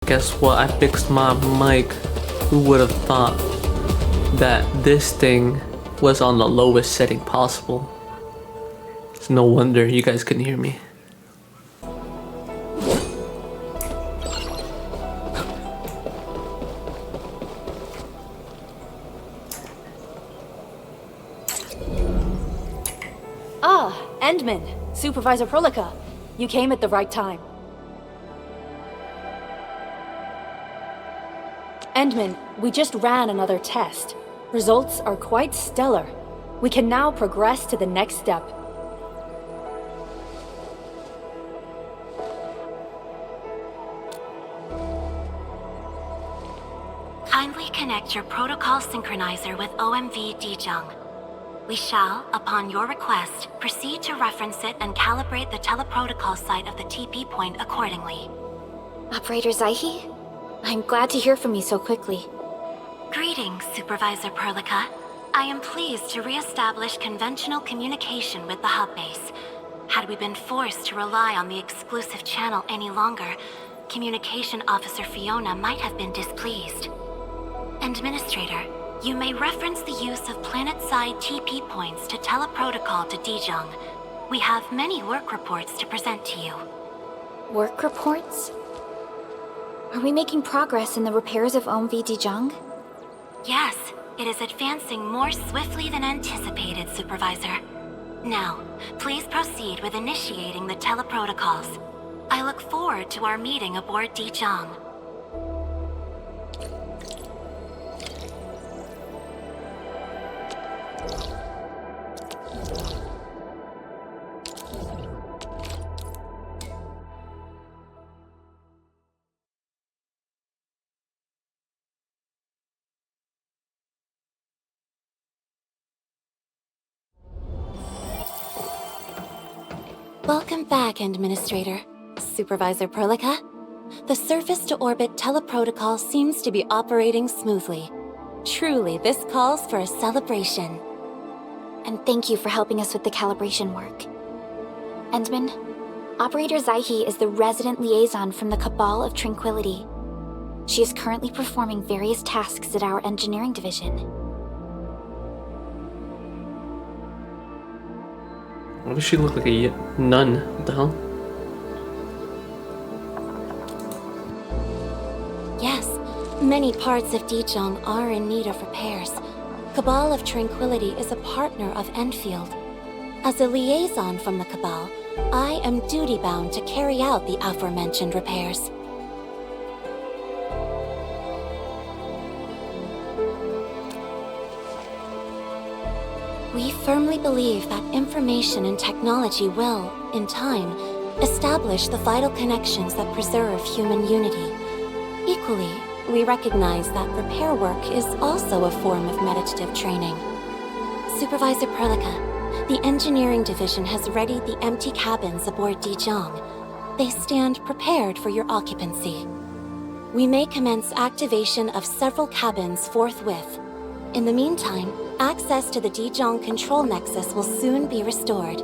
guess what? I fixed my mic. Who would have thought that this thing was on the lowest setting possible? It's no wonder you guys couldn't hear me. Endman, Supervisor Prolica. You came at the right time. Endman, we just ran another test. Results are quite stellar. We can now progress to the next step. Kindly connect your protocol synchronizer with OMV Dijong. We shall, upon your request, proceed to reference it and calibrate the teleprotocol site of the TP point accordingly. Operator Zaihi? I'm glad to hear from you so quickly. Greetings, Supervisor Perlica. I am pleased to re-establish conventional communication with the hub base. Had we been forced to rely on the exclusive channel any longer, Communication Officer Fiona might have been displeased. Administrator, you may reference the use of planet-side TP points to teleprotocol to Dijong. We have many work reports to present to you. Work reports? Are we making progress in the repairs of OMV Dijong? Yes, it is advancing more swiftly than anticipated, Supervisor. Now, please proceed with initiating the teleprotocols. I look forward to our meeting aboard Dijong. Welcome back, Administrator. Supervisor Perlica. The surface-to-orbit teleprotocol seems to be operating smoothly. Truly, this calls for a celebration. And thank you for helping us with the calibration work. Endman, Operator Zaihi is the resident liaison from the Cabal of Tranquility. She is currently performing various tasks at our engineering division. Why does she look like a nun? What the hell? Yes, many parts of Dijong are in need of repairs. Cabal of Tranquility is a partner of Endfield. As a liaison from the Cabal, I am duty-bound to carry out the aforementioned repairs. We firmly believe that information and technology will, in time, establish the vital connections that preserve human unity. Equally, we recognize that repair work is also a form of meditative training. Supervisor Perlica, the engineering division has readied the empty cabins aboard Dijong. They stand prepared for your occupancy. We may commence activation of several cabins forthwith. In the meantime, access to the Dijong control nexus will soon be restored.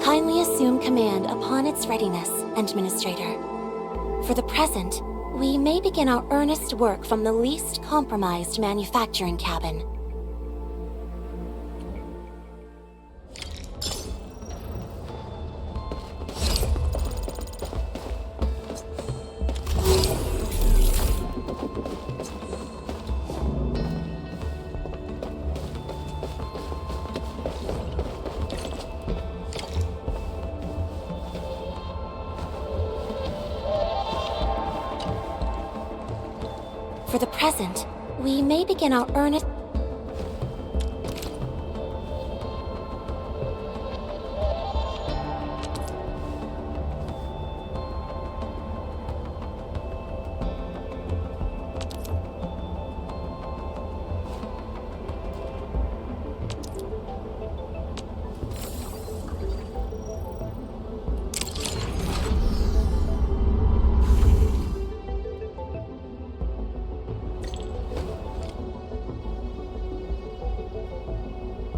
Kindly assume command upon its readiness, Administrator. For the present, we may begin our earnest work from the least compromised manufacturing cabin. For the present, we may begin our earnest...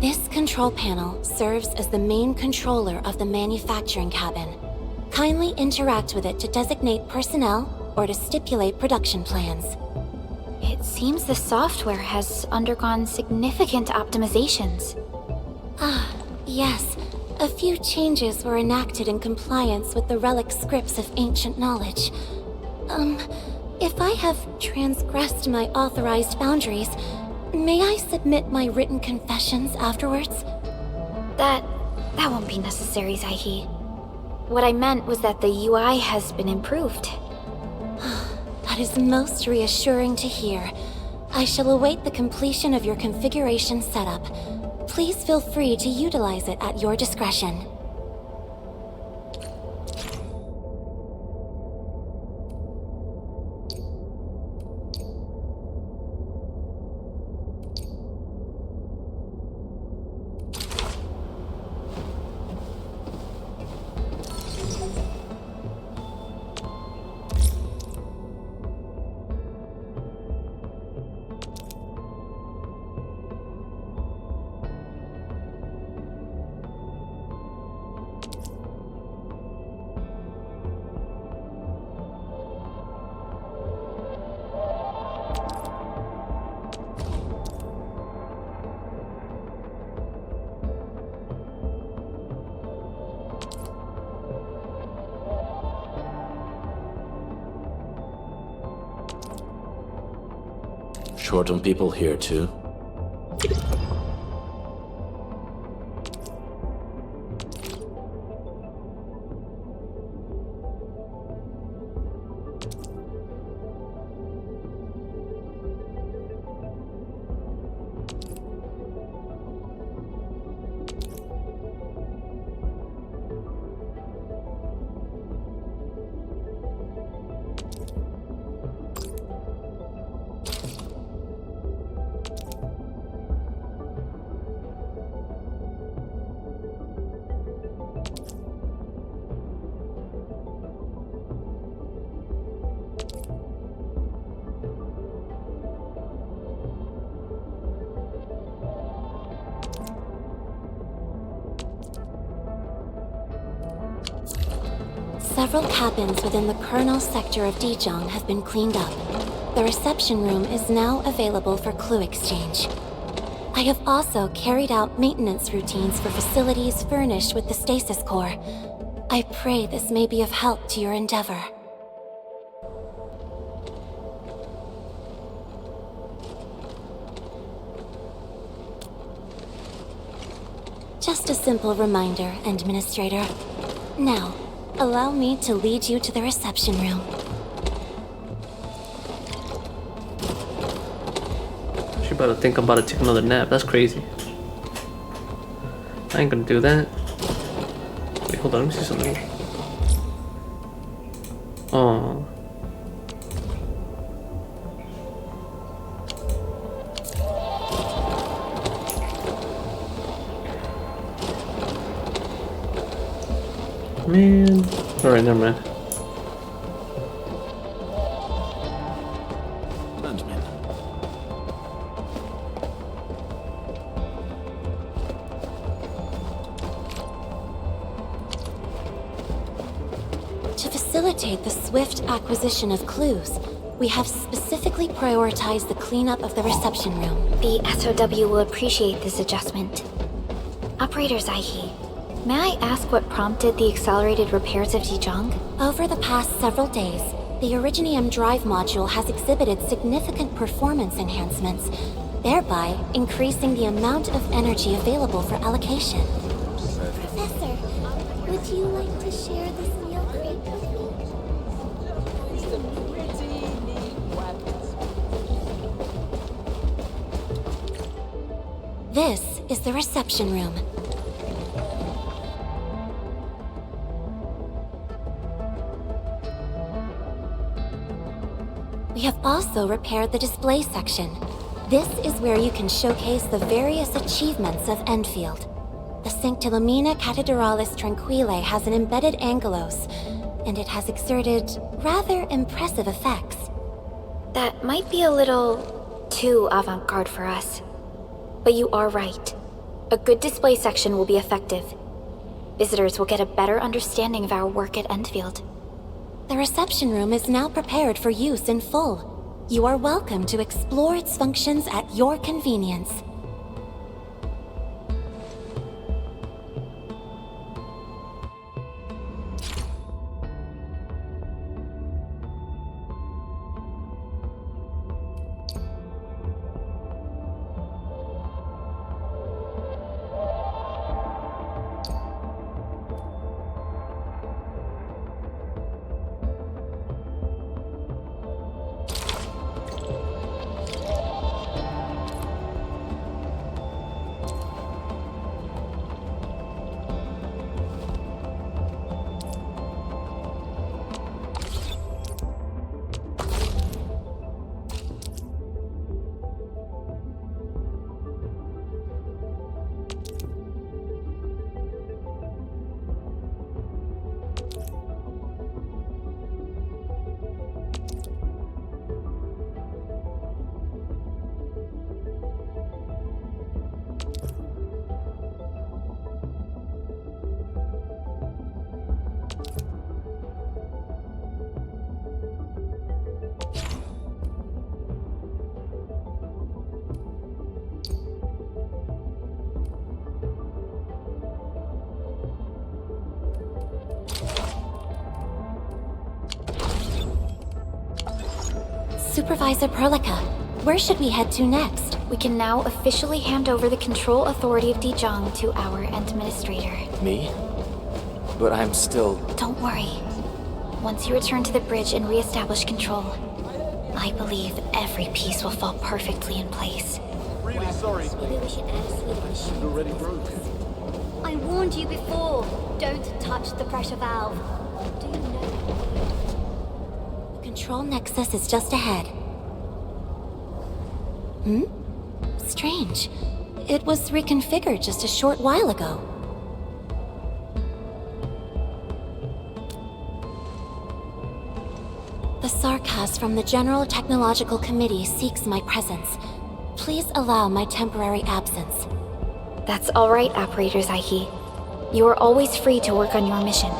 This control panel serves as the main controller of the manufacturing cabin. Kindly interact with it to designate personnel, or to stipulate production plans. It seems the software has undergone significant optimizations. Ah, yes. A few changes were enacted in compliance with the relic scripts of ancient knowledge. If I have transgressed my authorized boundaries, may I submit my written confessions afterwards? That won't be necessary, Zaihi. What I meant was that the UI has been improved. That is most reassuring to hear. I shall await the completion of your configuration setup. Please feel free to utilize it at your discretion. Short on people here too. Several cabins within the kernel sector of Dijiang have been cleaned up. The reception room is now available for clue exchange. I have also carried out maintenance routines for facilities furnished with the stasis core. I pray this may be of help to your endeavor. Just a simple reminder, Administrator. Now, allow me to lead you to the reception room. She about to think I'm about to take another nap. That's crazy. I ain't gonna do that. Wait, hold on. Let me see something. Oh. Man. Alright, never mind. Admin. To facilitate the swift acquisition of clues, we have specifically prioritized the cleanup of the reception room. The SOW will appreciate this adjustment. Operator Zaihi, may I ask what prompted the accelerated repairs of Dijiang? Over the past several days, the Originium drive module has exhibited significant performance enhancements, thereby increasing the amount of energy available for allocation. Professor, would you like to share this meal crate with me? This is the reception room. We have also repaired the display section. This is where you can showcase the various achievements of Endfield. The Sanctilumina Cathedralis Tranquille has an embedded angelos, and it has exerted rather impressive effects. That might be a little too avant-garde for us. But you are right. A good display section will be effective. Visitors will get a better understanding of our work at Endfield. The reception room is now prepared for use in full. You are welcome to explore its functions at your convenience. Supervisor Perlica, where should we head to next? We can now officially hand over the control authority of Dijong to our administrator. Me? But I'm still... Don't worry. Once you return to the bridge and re-establish control, I believe every piece will fall perfectly in place. Really sorry. Maybe we should add a Swedish. It's already broke. I warned you before. Don't touch the pressure valve. Do you know? The control nexus is just ahead. Hmm? Strange. It was reconfigured just a short while ago. The Sarkas from the General Technological Committee seeks my presence. Please allow my temporary absence. That's all right, Operator Zaihi. You are always free to work on your mission.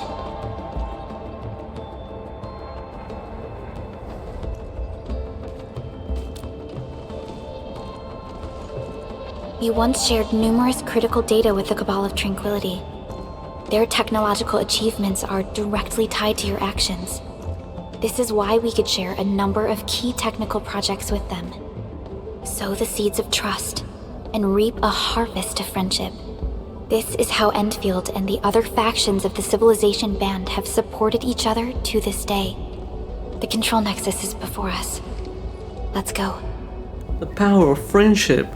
You once shared numerous critical data with the Cabal of Tranquility. Their technological achievements are directly tied to your actions. This is why we could share a number of key technical projects with them. Sow the seeds of trust, and reap a harvest of friendship. This is how Endfield and the other factions of the Civilization Band have supported each other to this day. The control nexus is before us. Let's go. The power of friendship.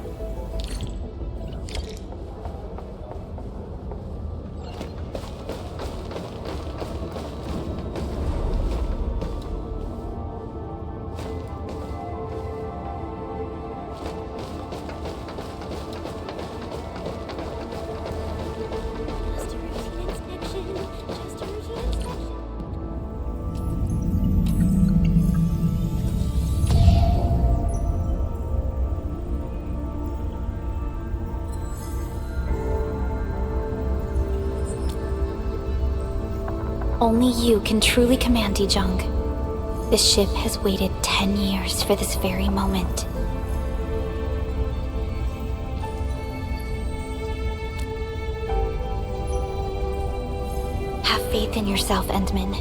Just a routine inspection. Just a routine inspection. Only you can truly command Dijong. This ship has waited 10 years for this very moment. Have faith in yourself, Endman.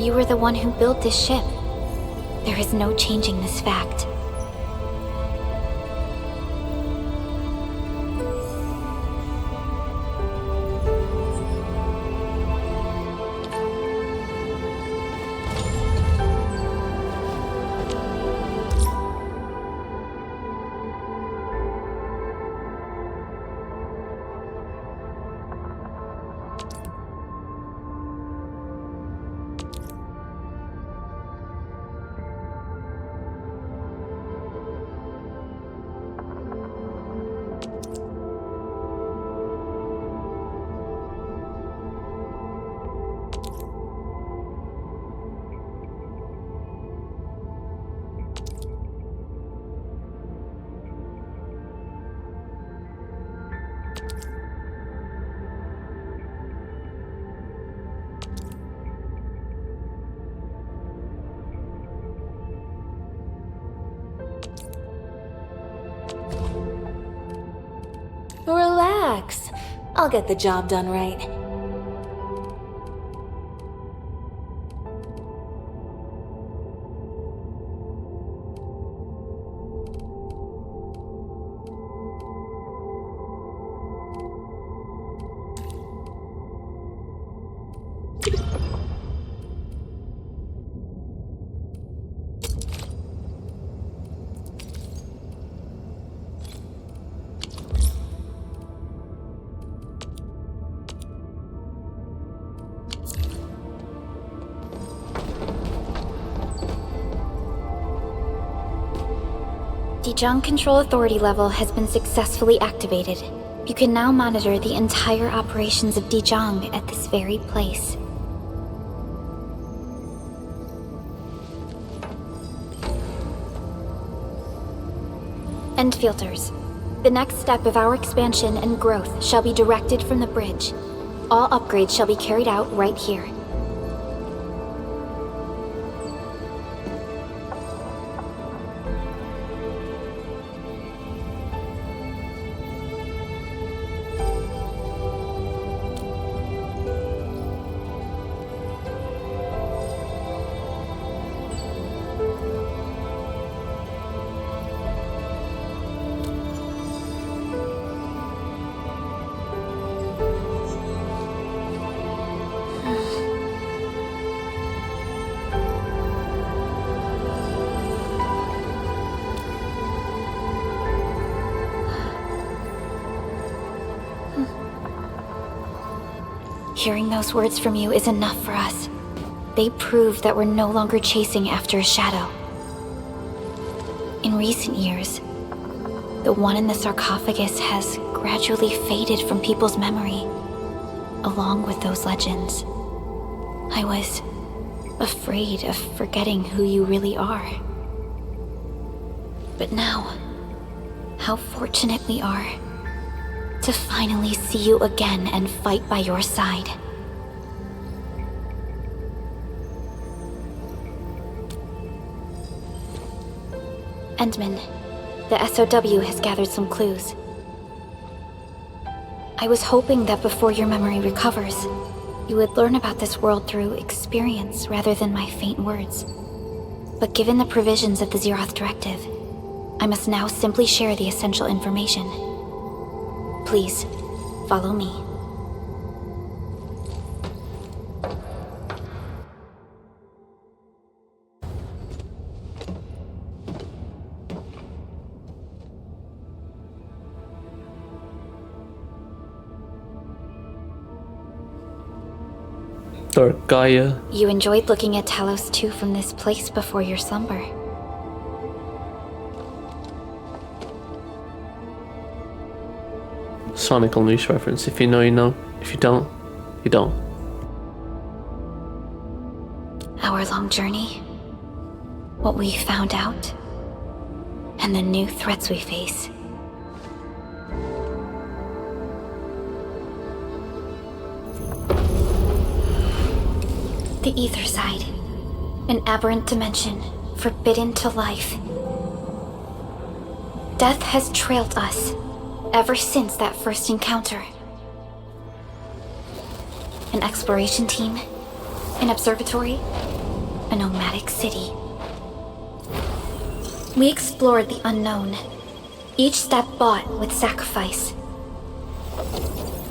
You were the one who built this ship. There is no changing this fact. relax. I'll get the job done right. Dijong Control Authority level has been successfully activated. You can now monitor the entire operations of Dijong at this very place. End filters. The next step of our expansion and growth shall be directed from the bridge. All upgrades shall be carried out right here. Hearing those words from you is enough for us. They prove that we're no longer chasing after a shadow. In recent years, the one in the sarcophagus has gradually faded from people's memory, along with those legends. I was afraid of forgetting who you really are. But now, how fortunate we are to finally see you again and fight by your side. Endman, the SOW has gathered some clues. I was hoping that before your memory recovers, you would learn about this world through experience rather than my faint words. But given the provisions of the Zeroth Directive, I must now simply share the essential information. Please, follow me. Dark Gaia. You enjoyed looking at Talos 2 from this place before your slumber. Sonic Unleashed reference. If you know, you know. If you don't, you don't. Our long journey, what we found out, and the new threats we face. The Ether Side, an aberrant dimension, forbidden to life. Death has trailed us ever since that first encounter. An exploration team, an observatory, a nomadic city. We explored the unknown, each step bought with sacrifice.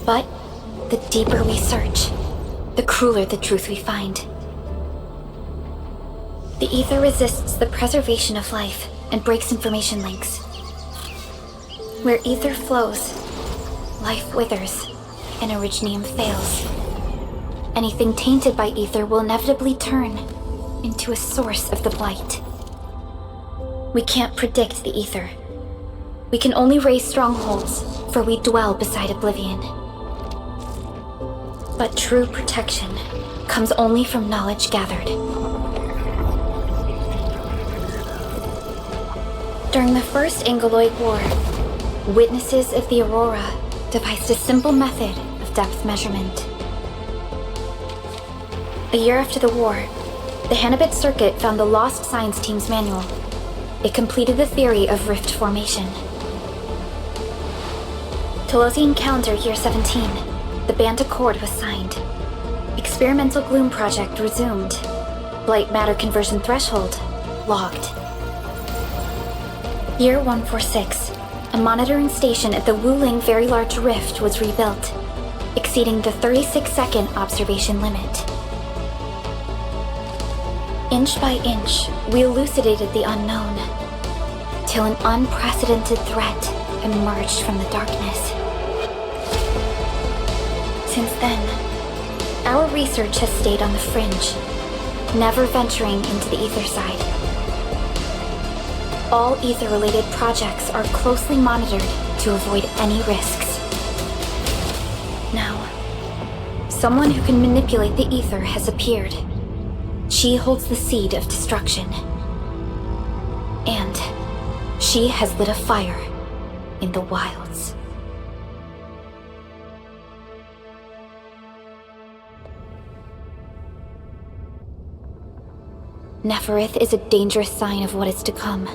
But the deeper we search, the crueler the truth we find. The ether resists the preservation of life and breaks information links. Where ether flows, life withers, and originium fails. Anything tainted by ether will inevitably turn into a source of the blight. We can't predict the ether. We can only raise strongholds, for we dwell beside oblivion. But true protection comes only from knowledge gathered. During the First Angoloid War, witnesses of the Aurora devised a simple method of depth measurement. A year after the war, the Hannibit Circuit found the Lost Science Team's manual. It completed the theory of rift formation. Tolosi Encounter Year 17. The Band Accord was signed. Experimental Gloom Project resumed. Blight Matter Conversion Threshold logged. Year 146. A monitoring station at the Wuling Very Large Rift was rebuilt, exceeding the 36-second observation limit. Inch by inch, we elucidated the unknown, till an unprecedented threat emerged from the darkness. Since then, our research has stayed on the fringe, never venturing into the ether side. All ether-related projects are closely monitored to avoid any risks. Now, someone who can manipulate the ether has appeared. She holds the seed of destruction. And she has lit a fire in the wilds. Neferith is a dangerous sign of what is to come.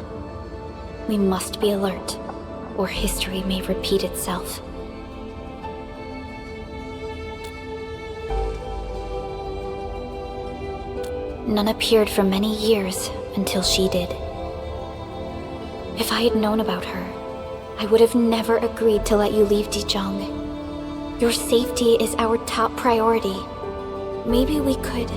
We must be alert, or history may repeat itself. None appeared for many years until she did. If I had known about her, I would have never agreed to let you leave Dijiang. Your safety is our top priority. Maybe we could...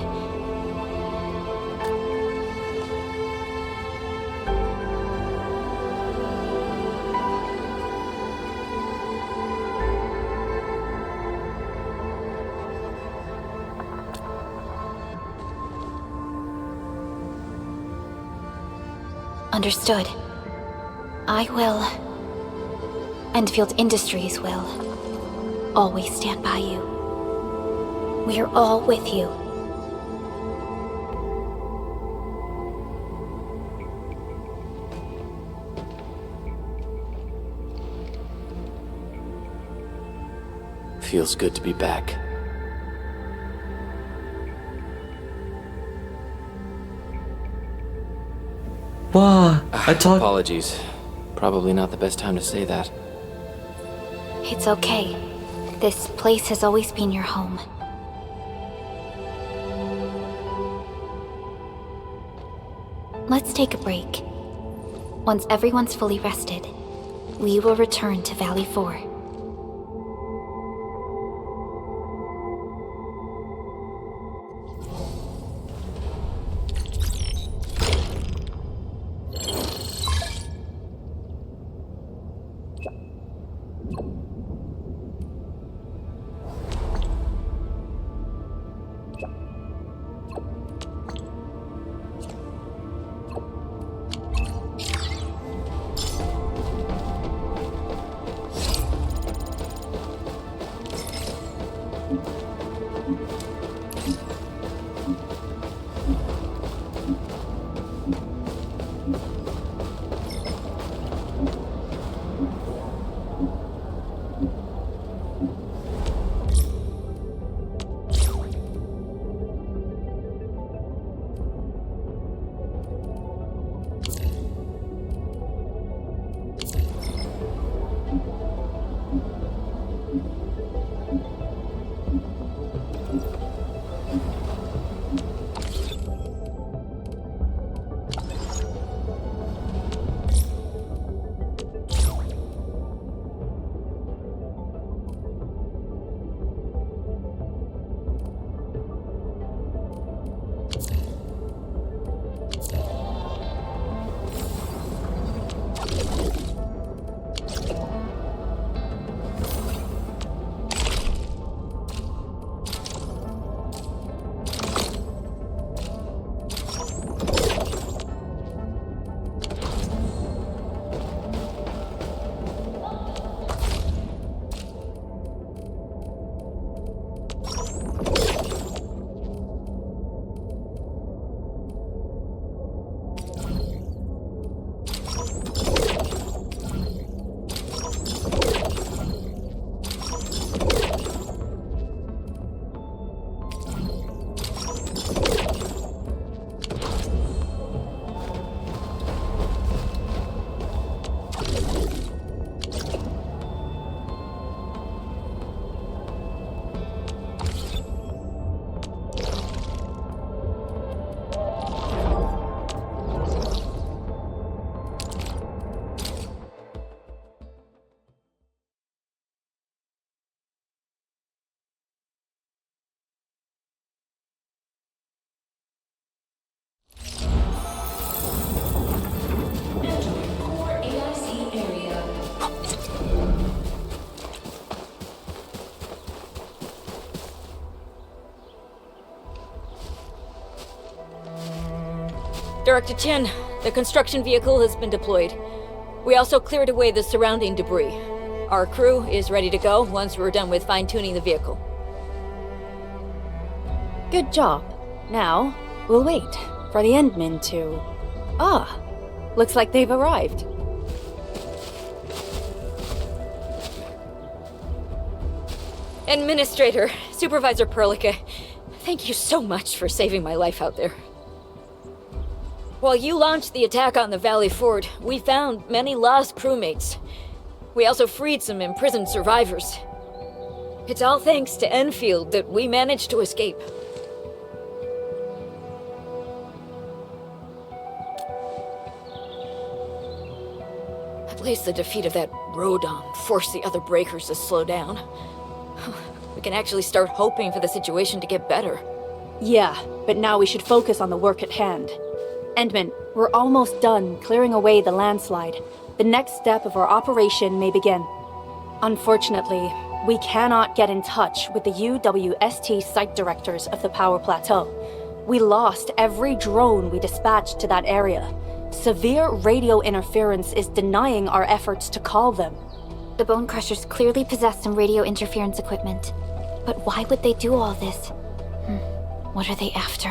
Understood. I will. Endfield Industries will. Always stand by you. We are all with you. Feels good to be back. Wow, I thought. Apologies. Probably not the best time to say that. It's okay. This place has always been your home. Let's take a break. Once everyone's fully rested, we will return to Valley 4. Director Chen, the construction vehicle has been deployed. We also cleared away the surrounding debris. Our crew is ready to go once we're done with fine-tuning the vehicle. Good job. Now, we'll wait for the Endmen to... Ah, looks like they've arrived. Administrator, Supervisor Perlica, thank you so much for saving my life out there. While you launched the attack on the Valley Fort, we found many lost crewmates. We also freed some imprisoned survivors. It's all thanks to Enfield that we managed to escape. At least the defeat of that Rodon forced the other breakers to slow down. We can actually start hoping for the situation to get better. Yeah, but now we should focus on the work at hand. Endman, we're almost done clearing away the landslide. The next step of our operation may begin. Unfortunately, we cannot get in touch with the UWST site directors of the Power Plateau. We lost every drone we dispatched to that area. Severe radio interference is denying our efforts to call them. The Bone Crushers clearly possess some radio interference equipment. But why would they do all this? What are they after?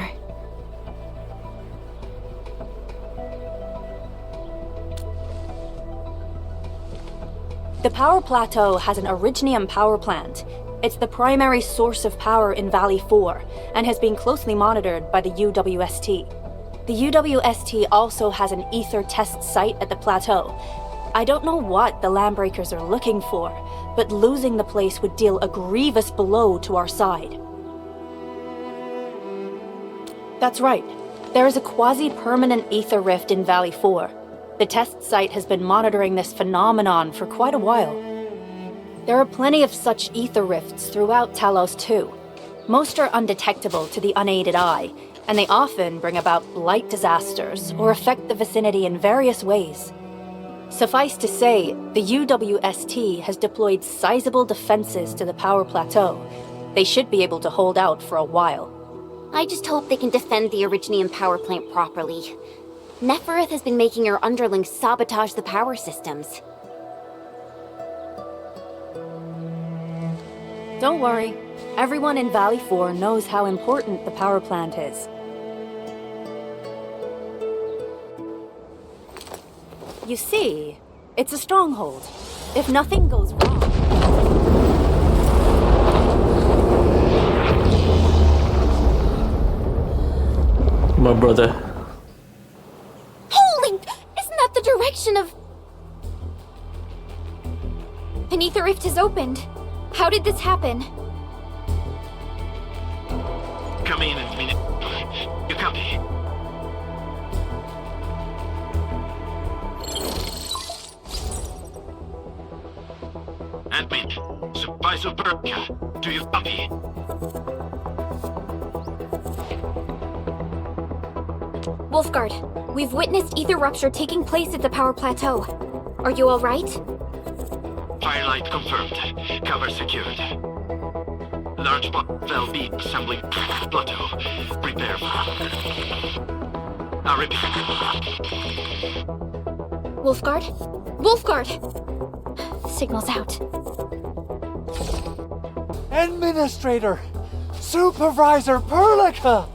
The Power Plateau has an Originium power plant. It's the primary source of power in Valley 4, and has been closely monitored by the UWST. The UWST also has an ether test site at the plateau. I don't know what the Landbreakers are looking for, but losing the place would deal a grievous blow to our side. That's right. There is a quasi-permanent ether rift in Valley 4. The test site has been monitoring this phenomenon for quite a while. There are plenty of such ether rifts throughout Talos too. Most are undetectable to the unaided eye, and they often bring about blight disasters or affect the vicinity in various ways. Suffice to say, the UWST has deployed sizable defenses to the Power Plateau. They should be able to hold out for a while. I just hope they can defend the Originium power plant properly. Nefereth has been making her underlings sabotage the power systems. Don't worry. Everyone in Valley 4 knows how important the power plant is. You see, it's a stronghold. If nothing goes wrong... My brother. Holy! Isn't that the direction of... An ether rift has opened. How did this happen? Come in and minute. You copy? Admin, Supervisor Perlica, do you copy? Wolfguard, we've witnessed ether rupture taking place at the Power Plateau. Are you all right? Firelight confirmed. Cover secured. Large block will be assembling plateau. Prepare. I repeat. Wolfguard? Wolfguard! Signal's out. Administrator! Supervisor Perlica!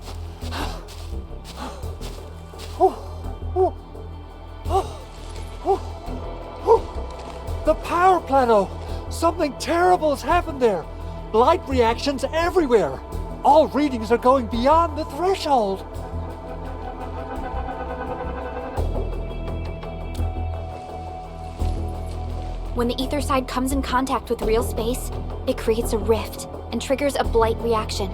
The power plateau! Something terrible has happened there! Blight reactions everywhere! All readings are going beyond the threshold! When the ether side comes in contact with real space, it creates a rift and triggers a blight reaction.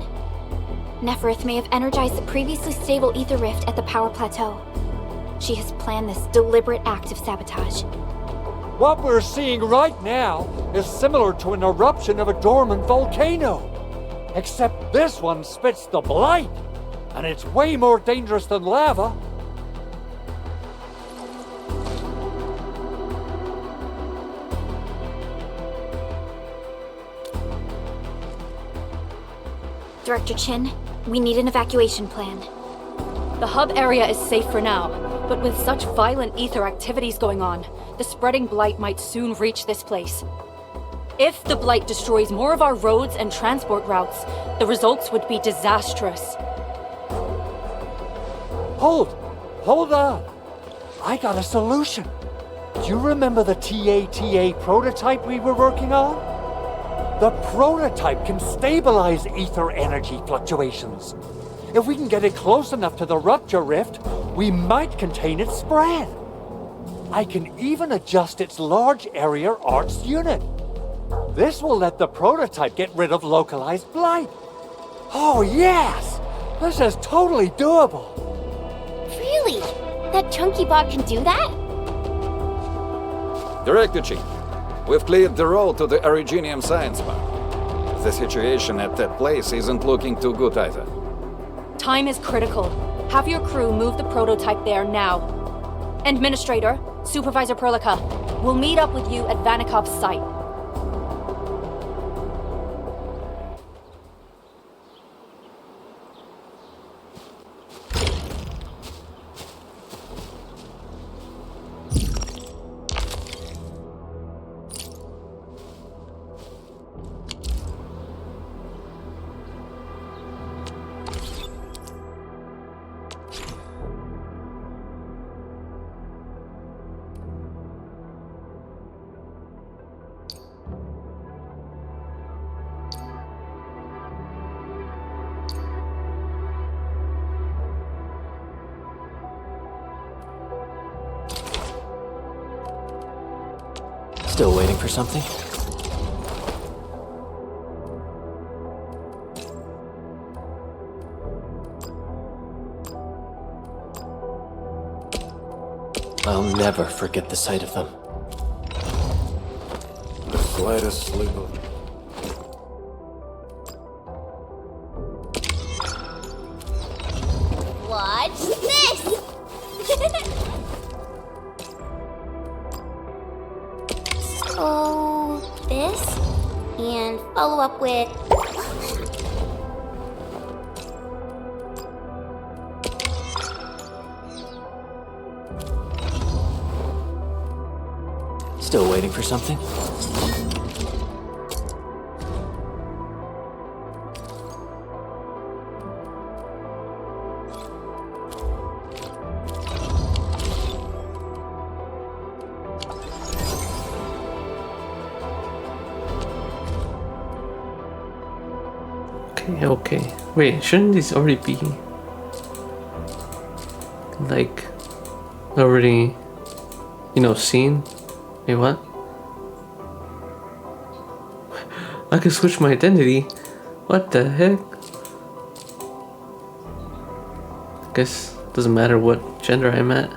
Nefereth may have energized the previously stable ether rift at the Power Plateau. She has planned this deliberate act of sabotage. What we're seeing right now is similar to an eruption of a dormant volcano. Except this one spits the blight, and it's way more dangerous than lava. Director Chin, we need an evacuation plan. The hub area is safe for now, but with such violent ether activities going on, the spreading blight might soon reach this place. If the blight destroys more of our roads and transport routes, the results would be disastrous. Hold on. I got a solution. Do you remember the TATA prototype we were working on? The prototype can stabilize ether energy fluctuations. If we can get it close enough to the rupture rift, we might contain its spread. I can even adjust its large area arcs unit. This will let the prototype get rid of localized blight. Oh yes! This is totally doable. Really? That chunky bot can do that? Director Chief, we've cleared the road to the Originium Science Park. The situation at that place isn't looking too good either. Time is critical. Have your crew move the prototype there now. Administrator, Supervisor Perlica, we'll meet up with you at Vanikov's site. Still waiting for something? I'll never forget the sight of them. The slightest slip of... Watch this! So, this, and follow up with... Still waiting for something? Okay. Wait, shouldn't these already be like already, seen? Wait, what? I can switch my identity. What the heck? Guess it doesn't matter what gender I'm at.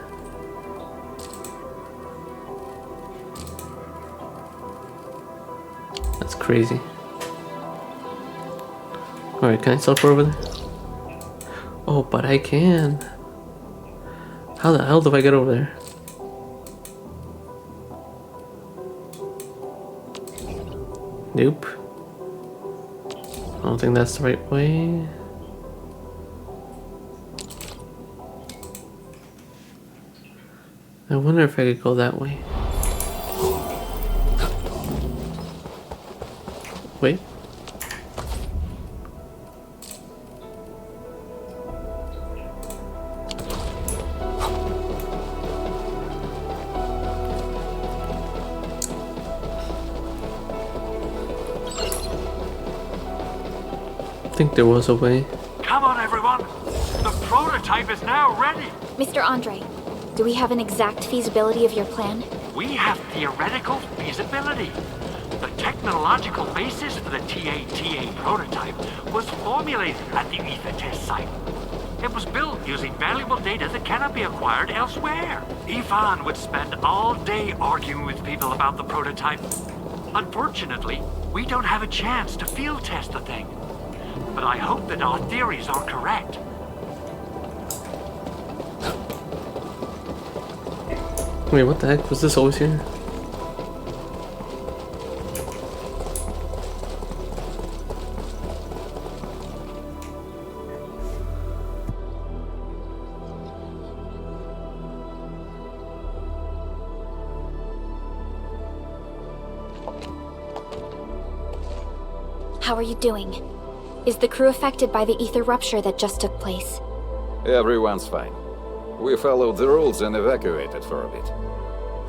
That's crazy. Alright, can I teleport over there? Oh, but I can. How the hell do I get over there? Nope. I don't think that's the right way. I wonder if I could go that way. Wait. I think there was a way. Come on, everyone! The prototype is now ready! Mr. Andre, do we have an exact feasibility of your plan? We have theoretical feasibility. The technological basis for the TATA prototype was formulated at the ether test site. It was built using valuable data that cannot be acquired elsewhere. Ivan would spend all day arguing with people about the prototype. Unfortunately, we don't have a chance to field test the thing. But I hope that our theories are correct. Wait, what the heck? Was this always here? How are you doing? Is the crew affected by the ether rupture that just took place? Everyone's fine. We followed the rules and evacuated for a bit.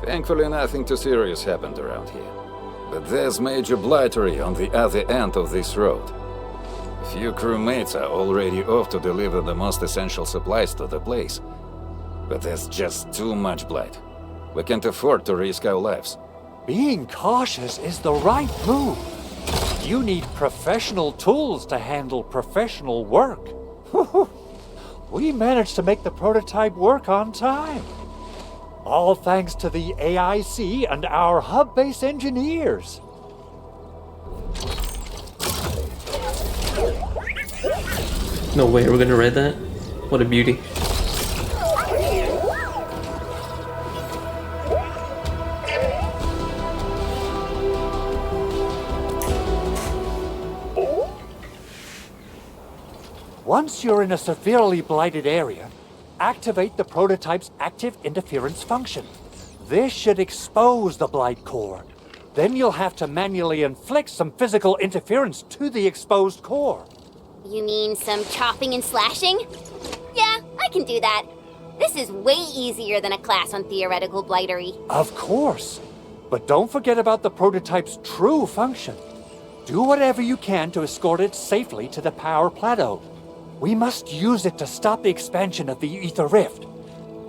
Thankfully, nothing too serious happened around here. But there's major blightery on the other end of this road. A few crewmates are already off to deliver the most essential supplies to the place. But there's just too much blight. We can't afford to risk our lives. Being cautious is the right move. You need professional tools to handle professional work. We managed to make the prototype work on time. All thanks to the AIC and our hub-base engineers. No way, we're gonna read that? What a beauty. Once you're in a severely blighted area, activate the prototype's active interference function. This should expose the blight core. Then you'll have to manually inflict some physical interference to the exposed core. You mean some chopping and slashing? Yeah, I can do that. This is way easier than a class on theoretical blightery. Of course. But don't forget about the prototype's true function. Do whatever you can to escort it safely to the power plateau. We must use it to stop the expansion of the Ether Rift.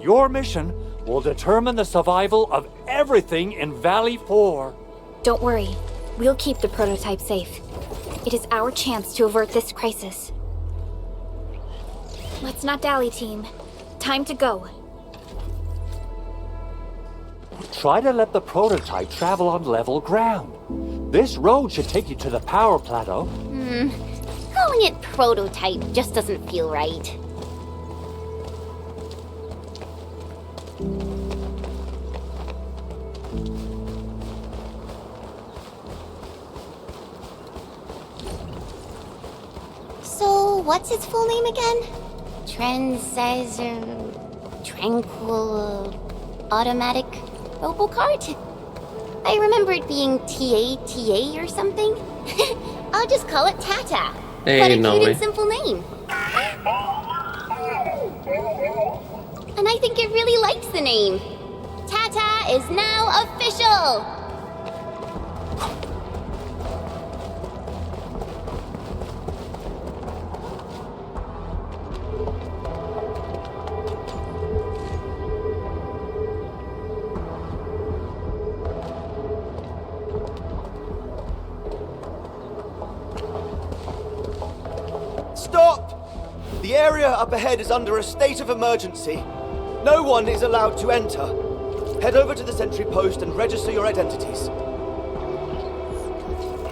Your mission will determine the survival of everything in Valley 4. Don't worry. We'll keep the prototype safe. It is our chance to avert this crisis. Let's not dally, team. Time to go. Try to let the prototype travel on level ground. This road should take you to the power plateau. Calling it prototype just doesn't feel right. So, what's its full name again? Tranquil Automatic Robocart? I remember it being TATA or something. I'll just call it Tata. Hey, What a no cute way. and simple name. And I think it really likes the name. Tata is now official! Stop! The area up ahead is under a state of emergency. No one is allowed to enter. Head over to the sentry post and register your identities.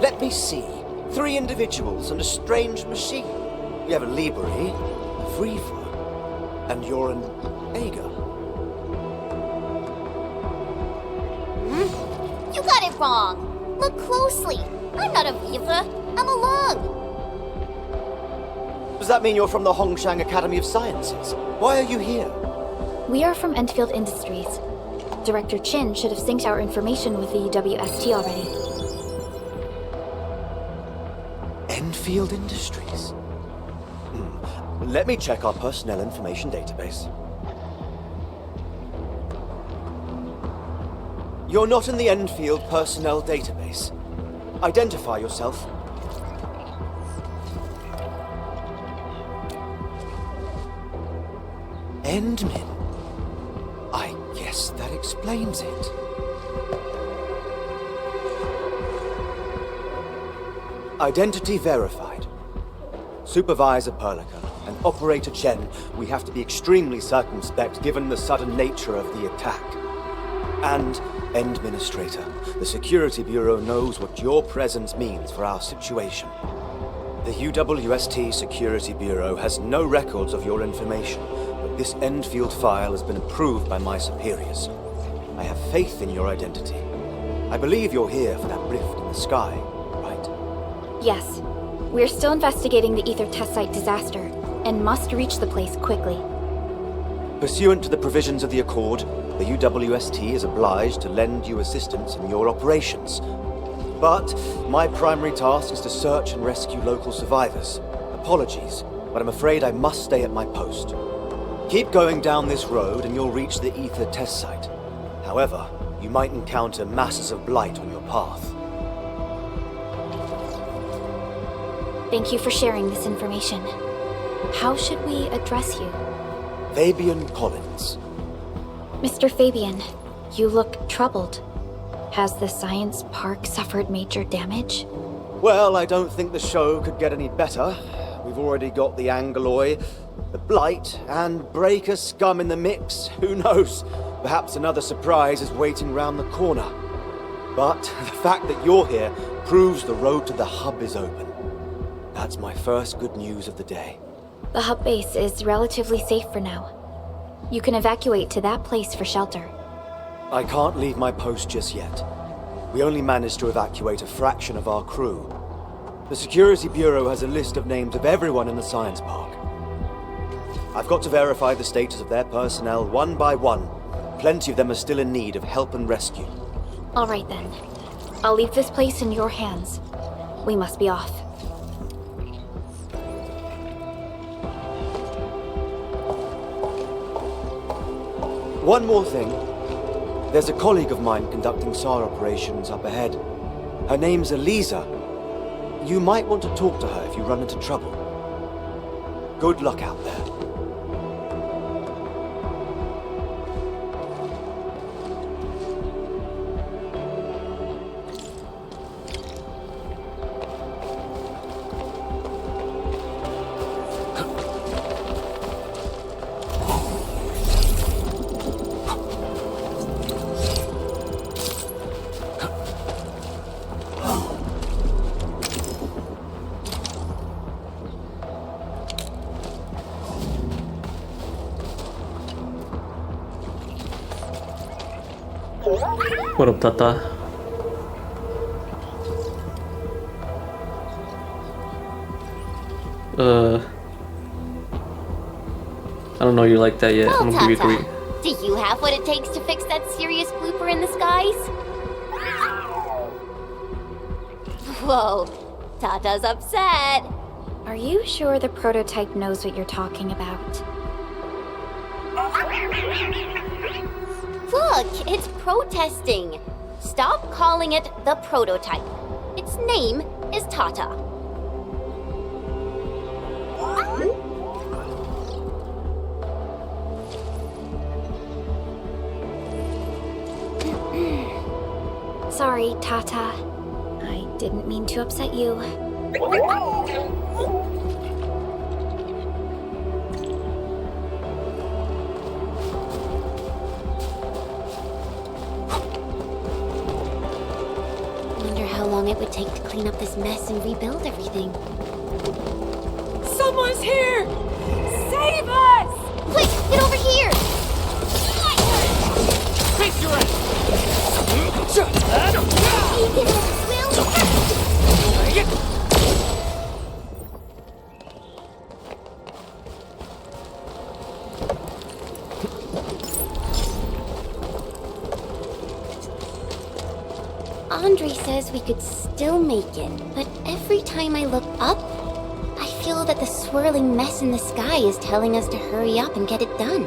Let me see. 3 individuals and a strange machine. We have a Libri, a Freefor, and you're an Ager. You got it wrong. Look closely. I'm not a Vivre. I'm a Lung. Does that mean you're from the Hongshang Academy of Sciences? Why are you here? We are from Endfield Industries. Director Chin should have synced our information with the UWST already. Enfield Industries? Let me check our personnel information database. You're not in the Enfield personnel database. Identify yourself. Endmin. I guess that explains it. Identity verified. Supervisor Perlica and Operator Chen, we have to be extremely circumspect given the sudden nature of the attack. And Administrator, the Security Bureau knows what your presence means for our situation. The UWST Security Bureau has no records of your information, but this Endfield file has been approved by my superiors. I have faith in your identity. I believe you're here for that rift in the sky, right? Yes. We're still investigating the Ether test site disaster, and must reach the place quickly. Pursuant to the provisions of the Accord, the UWST is obliged to lend you assistance in your operations. But my primary task is to search and rescue local survivors. Apologies, but I'm afraid I must stay at my post. Keep going down this road and you'll reach the Ether test site. However, you might encounter masses of blight on your path. Thank you for sharing this information. How should we address you? Fabian Collins. Mr. Fabian, you look troubled. Has the science park suffered major damage? Well, I don't think the show could get any better. We've already got the Angeloy, the Blight, and Breaker scum in the mix. Who knows? Perhaps another surprise is waiting round the corner. But the fact that you're here proves the road to the hub is open. That's my first good news of the day. The hub base is relatively safe for now. You can evacuate to that place for shelter. I can't leave my post just yet. We only managed to evacuate a fraction of our crew. The Security Bureau has a list of names of everyone in the science park. I've got to verify the status of their personnel one by one. Plenty of them are still in need of help and rescue. All right then. I'll leave this place in your hands. We must be off. One more thing. There's a colleague of mine conducting SAR operations up ahead. Her name's Eliza. You might want to talk to her if you run into trouble. Good luck out there. What up, Tata? I don't know you like that yet. Well, I'm gonna give you Tata, 3. do you have what it takes to fix that serious blooper in the skies? Whoa, Tata's upset. Are you sure the prototype knows what you're talking about? Look, it's protesting. Stop calling it the prototype. Its name is Tata. Sorry, Tata. I didn't mean to upset you. Wonder how long it would take to clean up this mess and rebuild everything. Someone's here! Save us! Quick, get over here! Face your ass! Can you give it a swill? Andre says we could still make it, but every time I look up, I feel that the swirling mess in the sky is telling us to hurry up and get it done.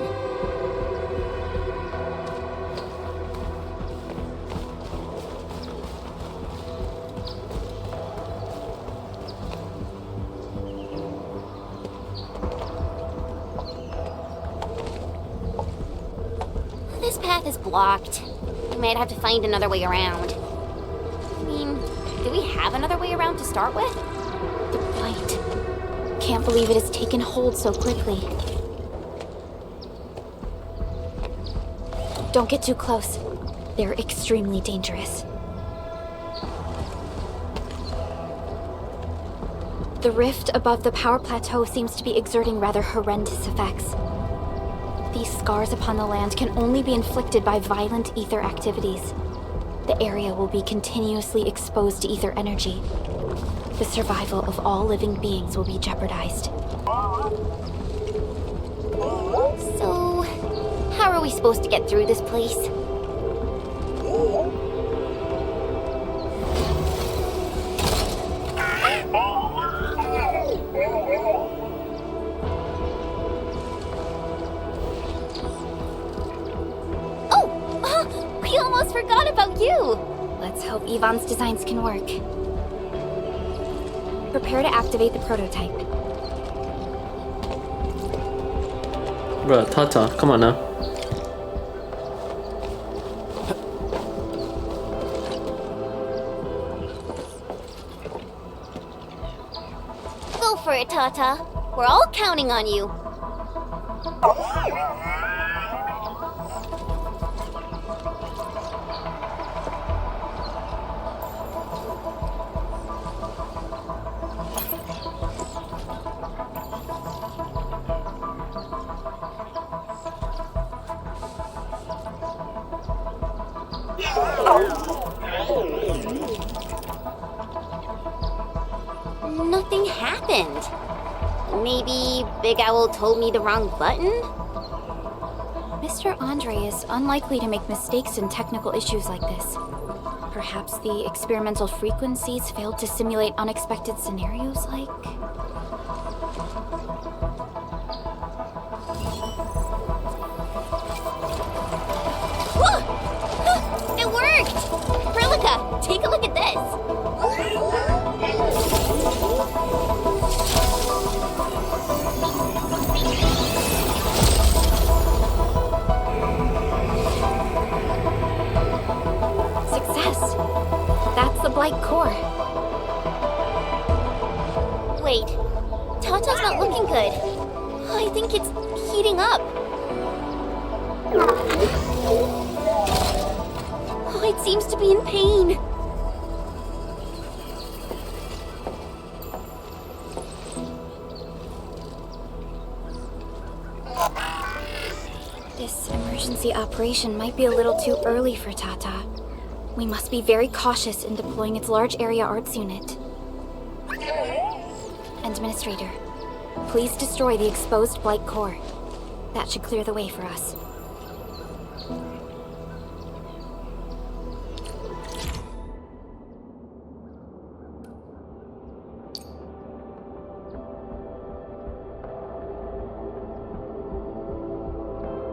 This path is blocked. We might have to find another way around. I mean, do we have another way around to start with? The blight. Can't believe it has taken hold so quickly. Don't get too close. They're extremely dangerous. The rift above the power plateau seems to be exerting rather horrendous effects. These scars upon the land can only be inflicted by violent ether activities. The area will be continuously exposed to ether energy. The survival of all living beings will be jeopardized. So, how are we supposed to get through this place? almost forgot about you! Let's hope Yvonne's designs can work. Prepare to activate the prototype. Bruh, Tata, come on now. Go for it, Tata. We're all counting on you. Nothing happened. Maybe Big Owl told me the wrong button? Mr. Andre is unlikely to make mistakes in technical issues like this. Perhaps the experimental frequencies failed to simulate unexpected scenarios like... Whoa! It worked! Perlica, take a look at this! Success! That's the Blight core. Wait, Tata's not looking good. I think it's heating up. Oh, it seems to be in pain. This emergency operation might be a little too early for Tata. We must be very cautious in deploying its large area arts unit. Administrator, please destroy the exposed Blight core. That should clear the way for us.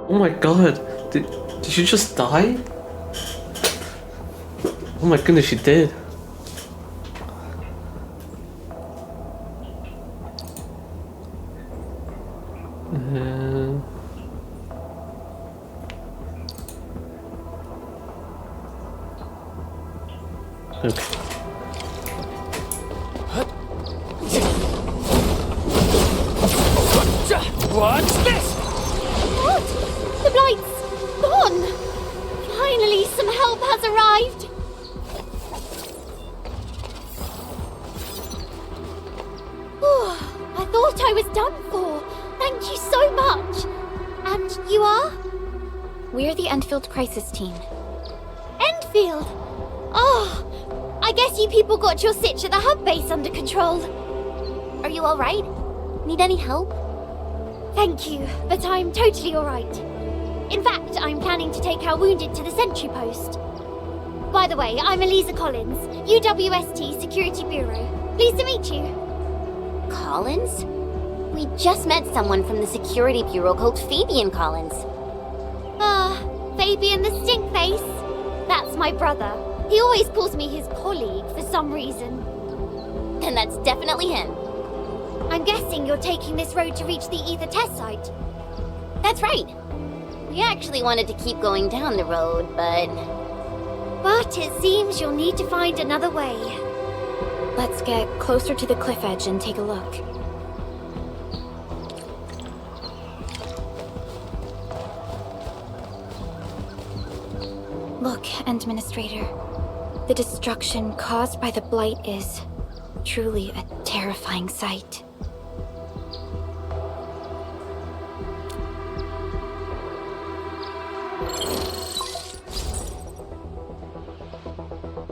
Oh my god, did you just die? Oh my goodness, she did. Okay. What's this? What? The Blight's gone! Finally, some help has arrived! I thought I was done for. Thank you so much. And you are? We're the Endfield Crisis Team. Endfield? Oh, I guess you people got your sitch at the hub base under control. Are you alright? Need any help? Thank you, but I'm totally alright. In fact, I'm planning to take our wounded to the sentry post. By the way, I'm Eliza Collins, UWST Security Bureau. Pleased to meet you. Collins? We just met someone from the Security Bureau called Fabian Collins. Fabian the Stinkface. That's my brother. He always calls me his colleague for some reason. Then that's definitely him. I'm guessing you're taking this road to reach the ether test site. That's right. We actually wanted to keep going down the road, but... But it seems you'll need to find another way. Let's get closer to the cliff edge and take a look. Look, Administrator. The destruction caused by the Blight is truly a terrifying sight.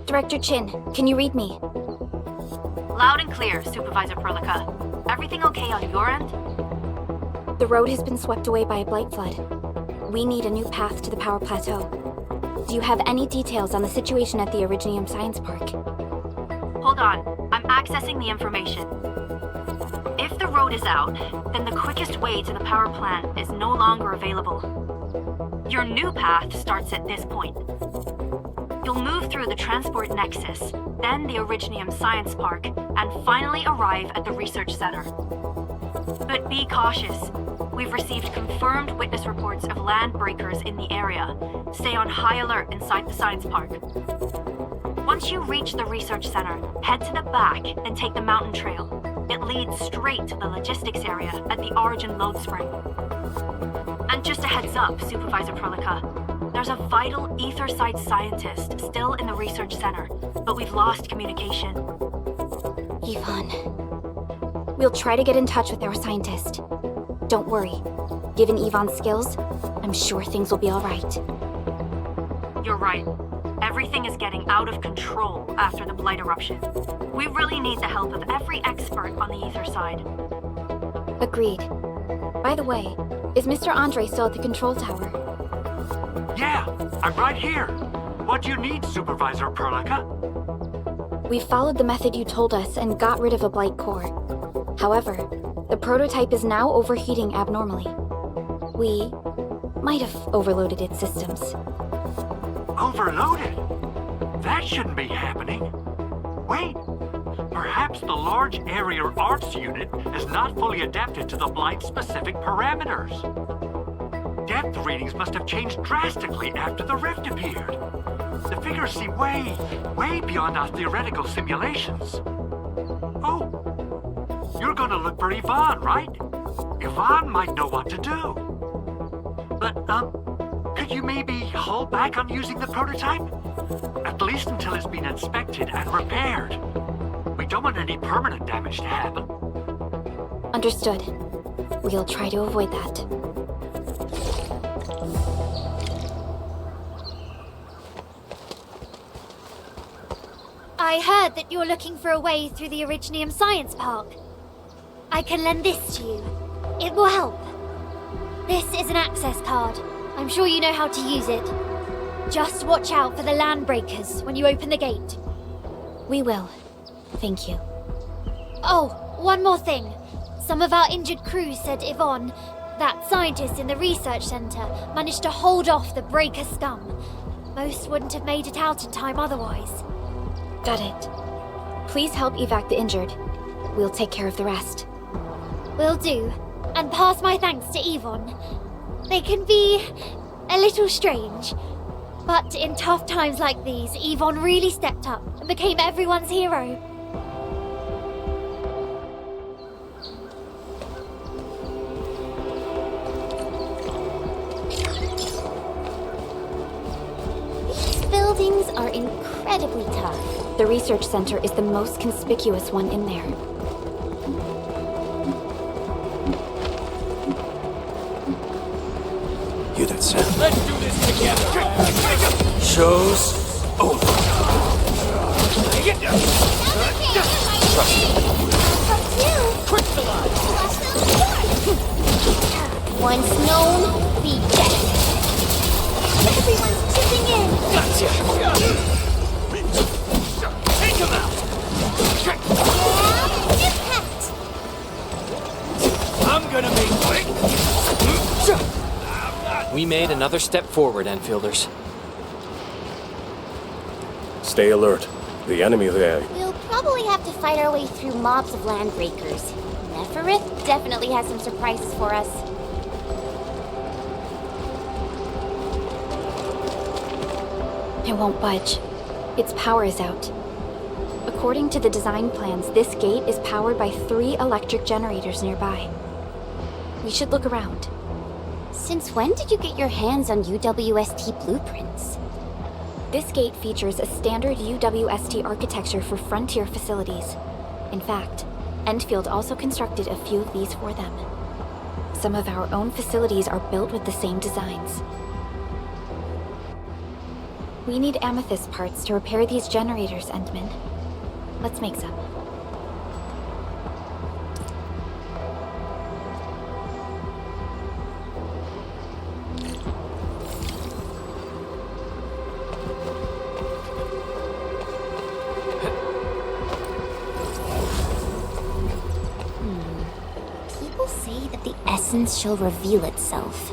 Director Chin, can you read me? Loud and clear, Supervisor Perlica. Everything okay on your end? The road has been swept away by a Blight flood. We need a new path to the power plateau. Do you have any details on the situation at the Originium Science Park? Hold on, I'm accessing the information. If the road is out, then the quickest way to the power plant is no longer available. Your new path starts at this point. You'll move through the transport nexus, then the Originium Science Park, and finally arrive at the research center. But be cautious. We've received confirmed witness reports of land breakers in the area. Stay on high alert inside the science park. Once you reach the research center, head to the back and take the mountain trail. It leads straight to the logistics area at the Origin load spring. And just a heads up, Supervisor Prolica. There's a vital ether-side scientist still in the research center, but we've lost communication. Yvonne. We'll try to get in touch with our scientist. Don't worry. Given Yvonne's skills, I'm sure things will be all right. You're right. Everything is getting out of control after the Blight eruption. We really need the help of every expert on the ether side. Agreed. By the way, is Mr. Andre still at the control tower? Yeah, I'm right here. What do you need, Supervisor Perlica? We followed the method you told us and got rid of a Blight core. However, the prototype is now overheating abnormally. We might have overloaded its systems. Overloaded? That shouldn't be happening. Wait, perhaps the large area arts unit is not fully adapted to the Blight-specific parameters. Depth readings must have changed drastically after the rift appeared. The figures seem way beyond our theoretical simulations. Oh, you're gonna look for Yvonne, right? Yvonne might know what to do. But, could you maybe hold back on using the prototype? At least until it's been inspected and repaired. We don't want any permanent damage to happen. Understood. We'll try to avoid that. I heard that you're looking for a way through the Originium Science Park. I can lend this to you. It will help. This is an access card. I'm sure you know how to use it. Just watch out for the land breakers when you open the gate. We will. Thank you. Oh, one more thing. Some of our injured crew said Yvonne, that scientist in the research center, managed to hold off the breaker scum. Most wouldn't have made it out in time otherwise. Got it. Please help evac the injured. We'll take care of the rest. Will do. And pass my thanks to Yvonne. They can be a little strange. But in tough times like these, Yvonne really stepped up and became everyone's hero. These buildings are incredibly tough. The research center is the most conspicuous one in there. Hear that sound? Let's do this together! Show's over. Trust me. Once known, be dead. Everyone's chipping in. Gotcha! Take him out! Impact! I'm gonna make We made another step forward, Enfielders. Stay alert. The enemy there. We'll probably have to fight our way through mobs of land breakers. Neferith definitely has some surprises for us. It won't budge. Its power is out. According to the design plans, this gate is powered by 3 electric generators nearby. We should look around. Since when did you get your hands on UWST blueprints? This gate features a standard UWST architecture for frontier facilities. In fact, Endfield also constructed a few of these for them. Some of our own facilities are built with the same designs. We need amethyst parts to repair these generators, Endman. Let's make some. People say that the essence shall reveal itself.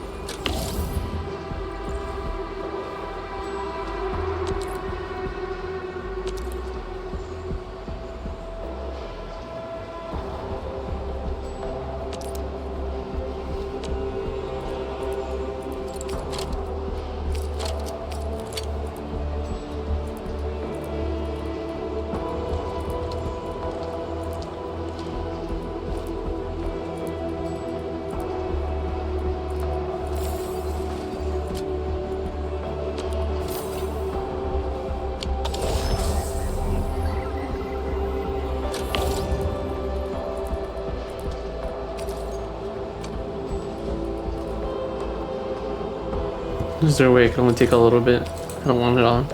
Is there a way I can only take a little bit? I don't want it on.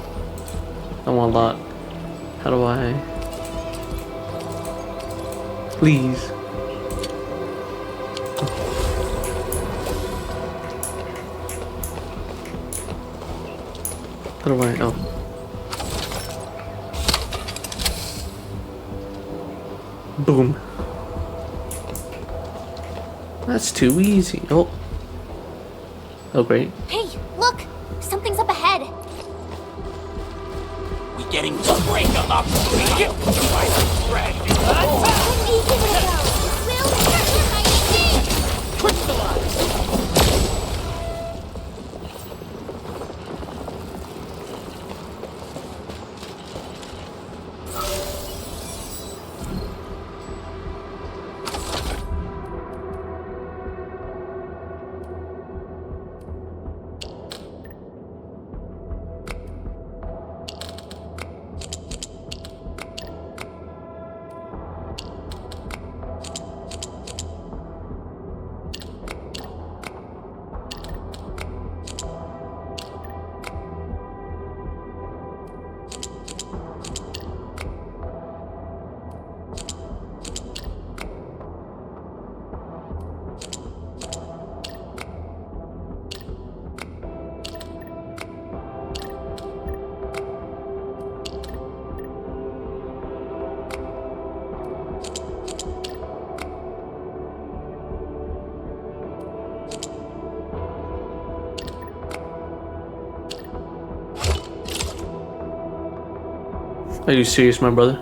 I want a lot. How do I? Please. How do I? Oh. Boom. That's too easy. Oh. Oh, great. Hey, look! Something's up ahead. We getting to break them up. We get to find a thread. Easy to go. We'll Crystallize. Are you serious, my brother?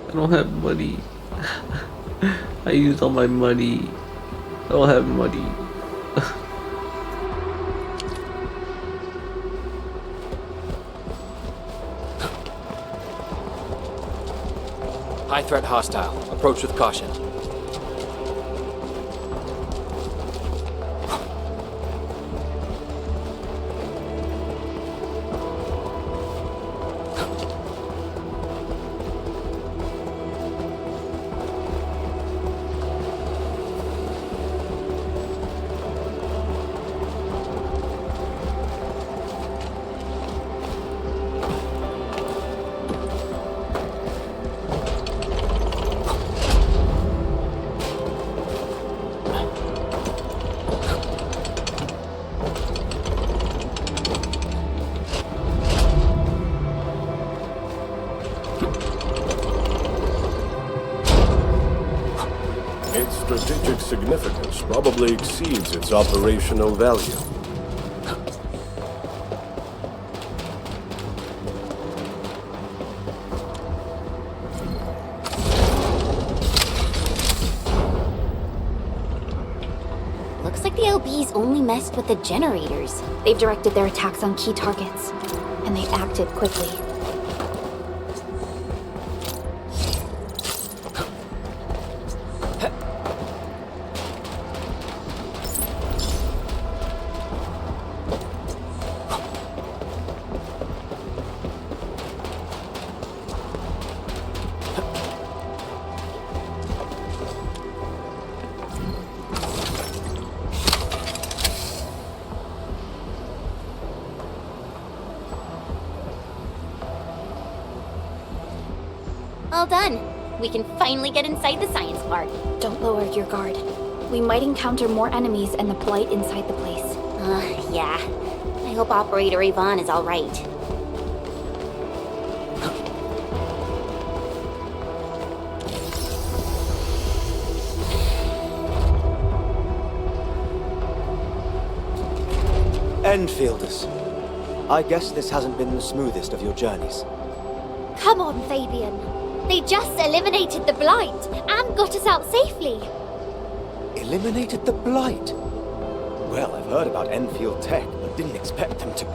I don't have money. I used all my money. I don't have money. High threat hostile. Approach with caution. Its strategic significance probably exceeds its operational value. Looks like the LBs only messed with the generators. They've directed their attacks on key targets, and they acted quickly. All done. We can finally get inside the science park. Don't lower your guard. We might encounter more enemies and the Blight inside the place. Yeah. I hope Operator Yvonne is all right. Enfielders. I guess this hasn't been the smoothest of your journeys. Come on, Fabian. They just eliminated the Blight and got us out safely. Eliminated the Blight? Well, I've heard about Enfield tech, but didn't expect them to...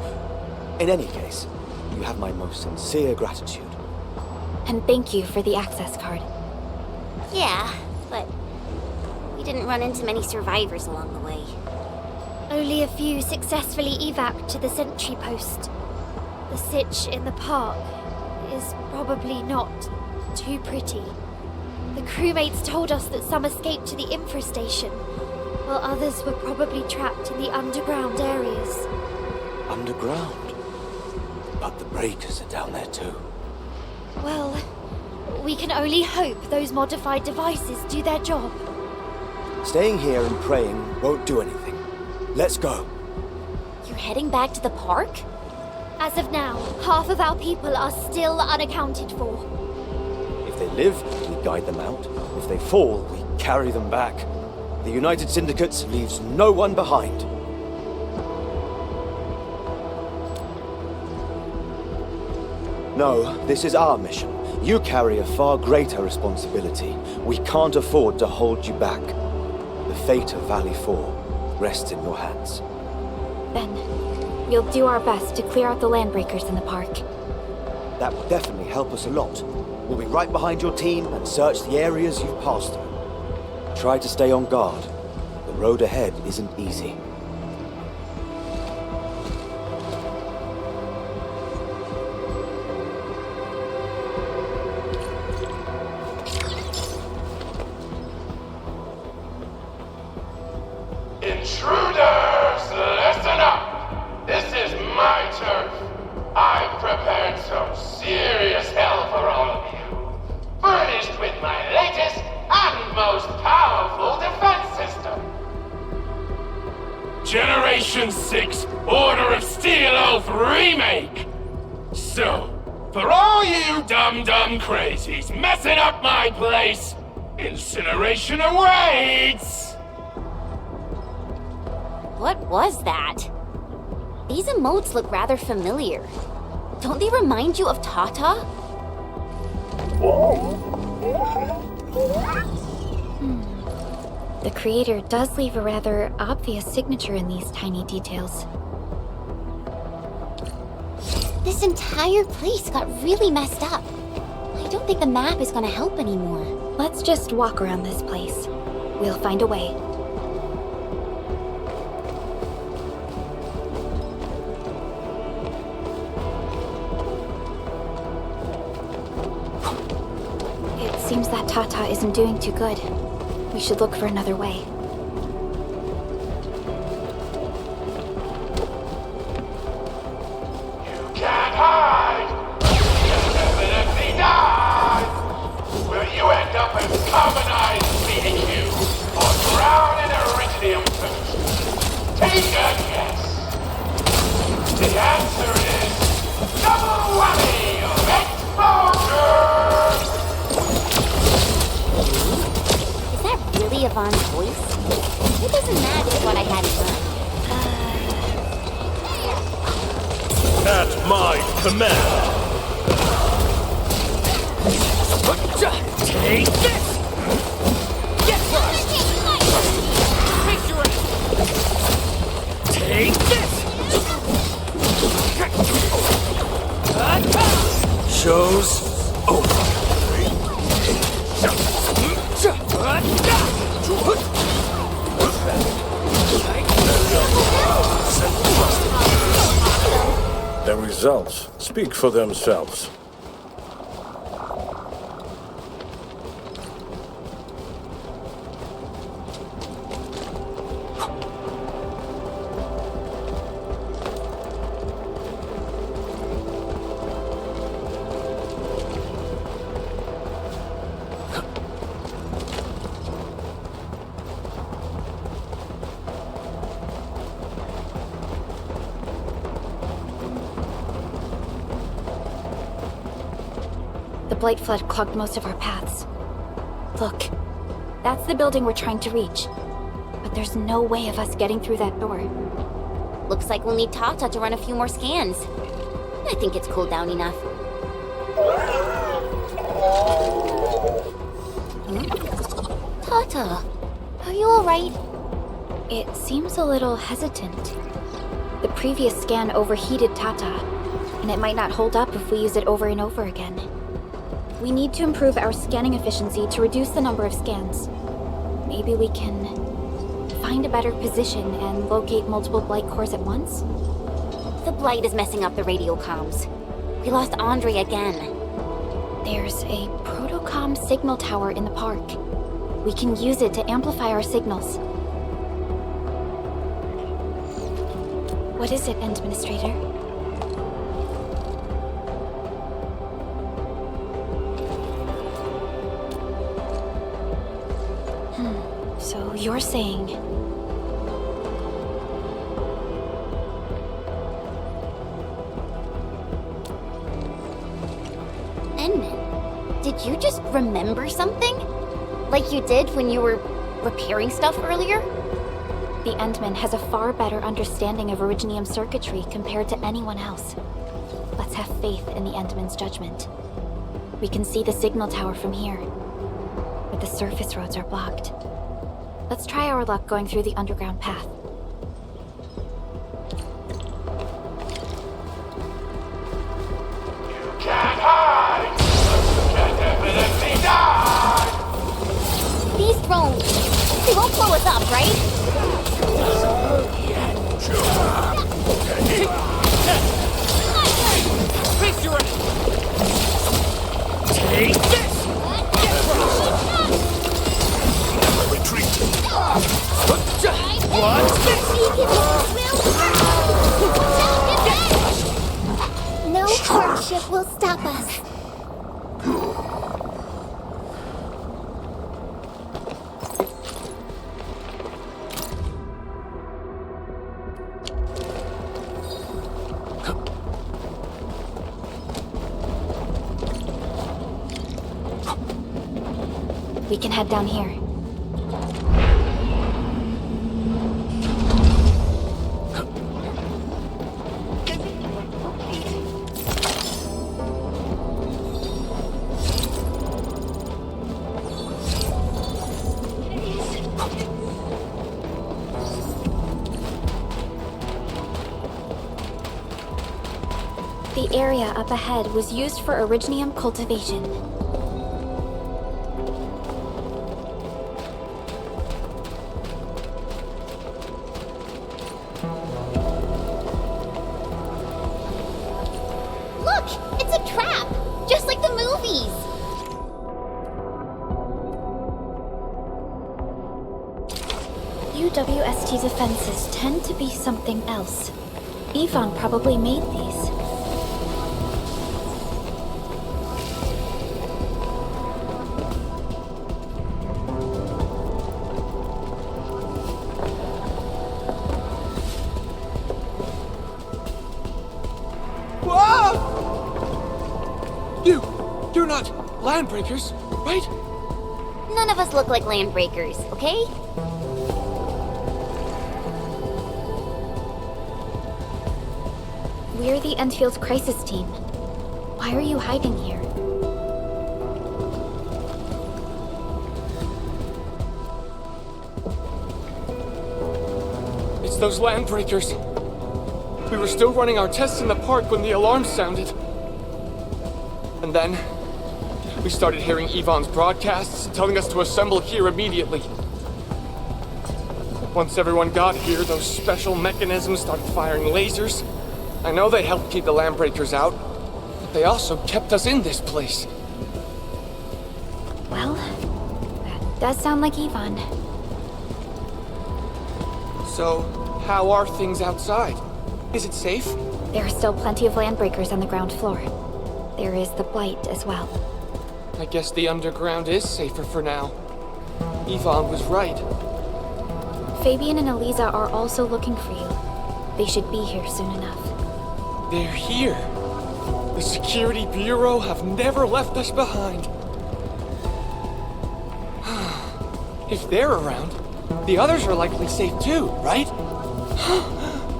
In any case, you have my most sincere gratitude. And thank you for the access card. Yeah, but we didn't run into many survivors along the way. Only a few successfully evac to the sentry post. The sitch in the park is probably not too pretty. The crewmates told us that some escaped to the infrastation, while others were probably trapped in the underground areas. Underground? But the breakers are down there too. Well, we can only hope those modified devices do their job. Staying here and praying won't do anything. Let's go. You're heading back to the park? As of now, half of our people are still unaccounted for. If they live, we guide them out. If they fall, we carry them back. The United Syndicate leaves no one behind. No, this is our mission. You carry a far greater responsibility. We can't afford to hold you back. The fate of Valley 4 rests in your hands. Then, we'll do our best to clear out the landbreakers in the park. That will definitely help us a lot. We'll be right behind your team and search the areas you've passed through. Try to stay on guard. The road ahead isn't easy. Intruders, listen up! This is my turf. I've prepared some serious hell for all of you. Furnished with my latest and most powerful defense system. Generation 6 Order of Steel Oath Remake! So, for all you dumb crazies messing up my place, incineration awaits! What was that? These emotes look rather familiar. Don't they remind you of Tata? The creator does leave a rather obvious signature in these tiny details. This entire place got really messed up. I don't think the map is gonna help anymore. Let's just walk around this place. We'll find a way. Seems that Tata isn't doing too good. We should look for another way. You can't hide! You'll definitely die! Will you end up as carbonized BQ or drown in iridium first? Take a guess! The answer is double whammy of exposure! Really Yvonne's voice? It doesn't match what I had in mind. At my command! Take this! Get first! Face your ass! Take this! Show's over. The results speak for themselves. The Blight Flood clogged most of our paths. Look, that's the building we're trying to reach. But there's no way of us getting through that door. Looks like we'll need Tata to run a few more scans. I think it's cooled down enough. Tata, are you alright? It seems a little hesitant. The previous scan overheated Tata, and it might not hold up if we use it over and over again. We need to improve our scanning efficiency to reduce the number of scans. Maybe we can find a better position and locate multiple Blight cores at once? The Blight is messing up the radio comms. We lost Andre again. There's a protocom signal tower in the park. We can use it to amplify our signals. What is it, Administrator? So you're saying... Endman, did you just remember something? Like you did when you were repairing stuff earlier? The Endman has a far better understanding of Originium circuitry compared to anyone else. Let's have faith in the Endman's judgment. We can see the signal tower from here, but the surface roads are blocked. Let's try our luck going through the underground path. You can't hide! You can definitely die! These drones, they won't blow us up, right? Take this! Retreat! No hardship will stop us. We can head down here. The area up ahead was used for Originium cultivation. Look, it's a trap, just like the movies. UWST's offenses tend to be something else. Yvonne probably made these. You're not landbreakers, right? None of us look like landbreakers, okay? We're the Endfield crisis team. Why are you hiding here? It's those landbreakers. We were still running our tests in the park when the alarm sounded. And then, we started hearing Yvonne's broadcasts telling us to assemble here immediately. Once everyone got here, those special mechanisms started firing lasers. I know they helped keep the landbreakers out, but they also kept us in this place. Well, that does sound like Yvonne. So, how are things outside? Is it safe? There are still plenty of landbreakers on the ground floor. There is the Blight as well. I guess the underground is safer for now. Yvonne was right. Fabian and Eliza are also looking for you. They should be here soon enough. They're here. The Security Bureau have never left us behind. If they're around, the others are likely safe too, right?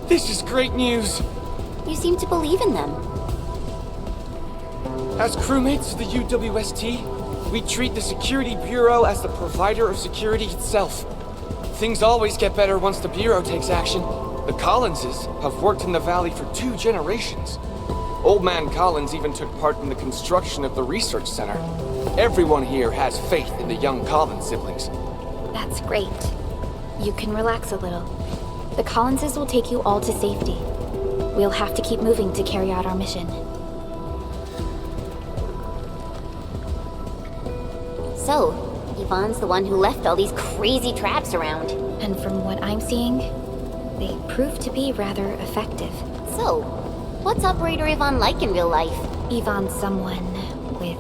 This is great news! You seem to believe in them. As crewmates of the UWST, we treat the Security Bureau as the provider of security itself. Things always get better once the Bureau takes action. The Collinses have worked in the Valley for 2 generations. Old Man Collins even took part in the construction of the research center. Everyone here has faith in the young Collins siblings. That's great. You can relax a little. The Collinses will take you all to safety. We'll have to keep moving to carry out our mission. So, Yvonne's the one who left all these crazy traps around. And from what I'm seeing, they prove to be rather effective. So, what's Operator Yvonne like in real life? Yvonne's someone with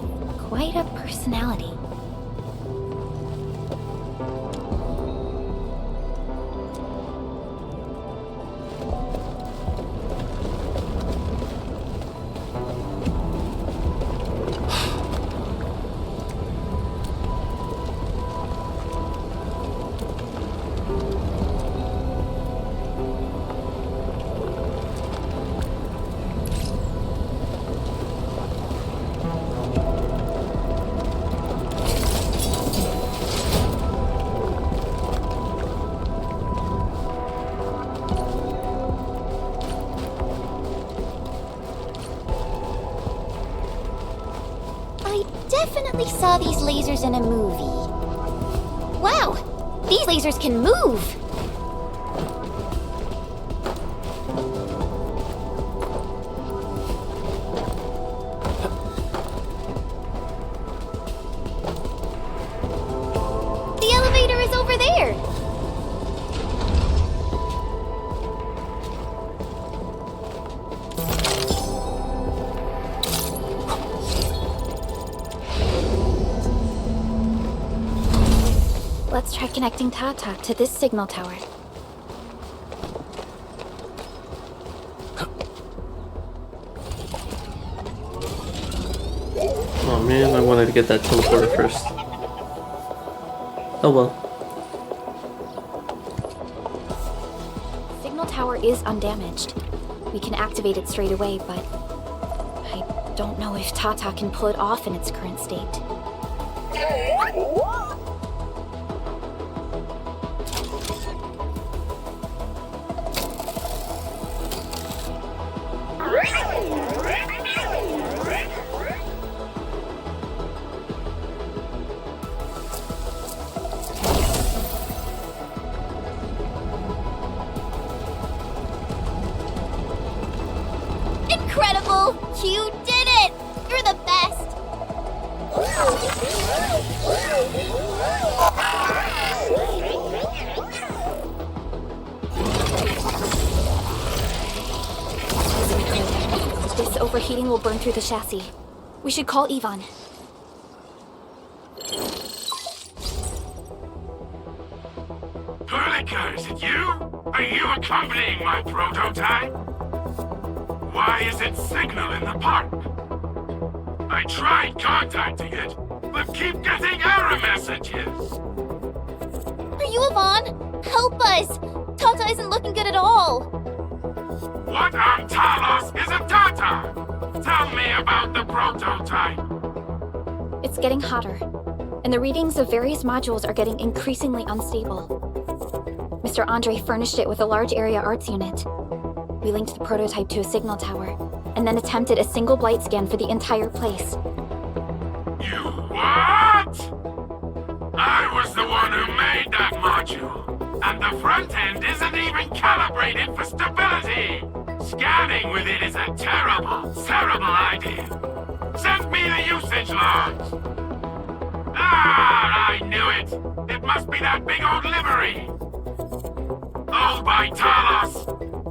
quite a personality. Definitely saw these lasers in a movie. Wow! These lasers can move! The elevator is over there! Let's try connecting Tata to this signal tower. Oh man, I wanted to get that teleporter first. Oh well. Signal tower is undamaged. We can activate it straight away, but I don't know if Tata can pull it off in its current state. Incredible! You did it! You're the best! This overheating will burn through the chassis. We should call Yvonne. Perlica, is it you? Are you accompanying my prototype? Why is it signal in the park? I tried contacting it, but keep getting error messages. Are you Yvonne? Help us! Tata isn't looking good at all! What on Talos is a Tata? Tell me about the prototype. It's getting hotter, and the readings of various modules are getting increasingly unstable. Mr. Andre furnished it with a large area arts unit. We linked the prototype to a signal tower, and then attempted a single blight scan for the entire place. You what? I was the one who made that module, and the front end isn't even calibrated for stability. Scanning with it is a terrible, terrible idea. Send me the usage logs. Ah, I knew it. It must be that big old livery. Owned by Talos.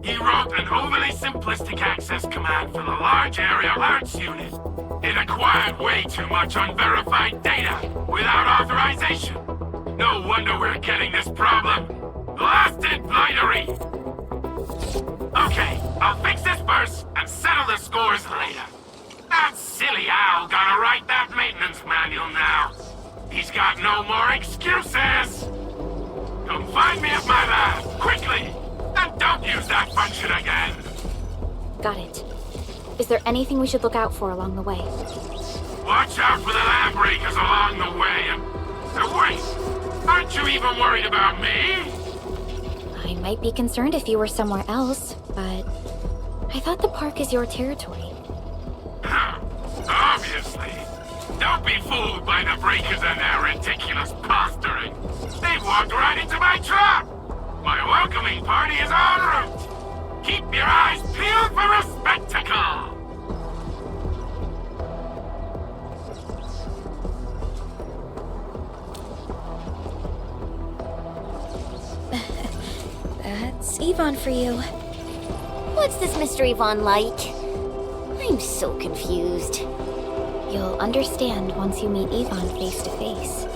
He wrote an overly simplistic access command for the large area arts unit. It acquired way too much unverified data without authorization. No wonder we're getting this problem. Blasted blightery! Okay, I'll fix this first and settle the scores later. That silly owl gotta write that maintenance manual now. He's got no more excuses! Come find me at my lab, quickly! And don't use that function Got it. Is there anything we should look out for along the way? Watch out for the land breakers along the way. Wait, aren't you even worried about me? I might be concerned if you were somewhere else, but I thought the park is your territory. Obviously. Don't be fooled by the breakers and their ridiculous posturing. They've walked right into my trap. My welcoming party is en route. Keep your eyes peeled for a spectacle. That's Yvonne for you. What's this Mr. Yvonne like? I'm so confused. You'll understand once you meet Yvonne face to face.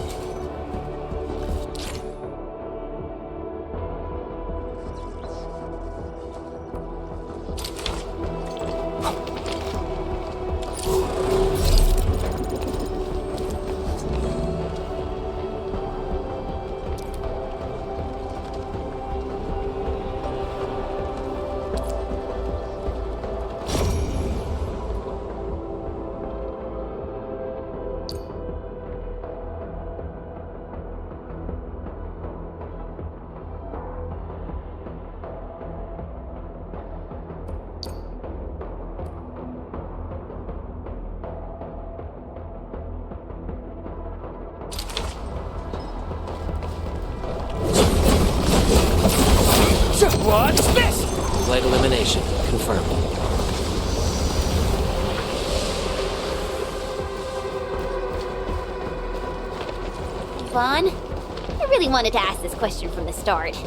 What's this? Light elimination. Confirmed. Yvonne, I really wanted to ask this question from the start.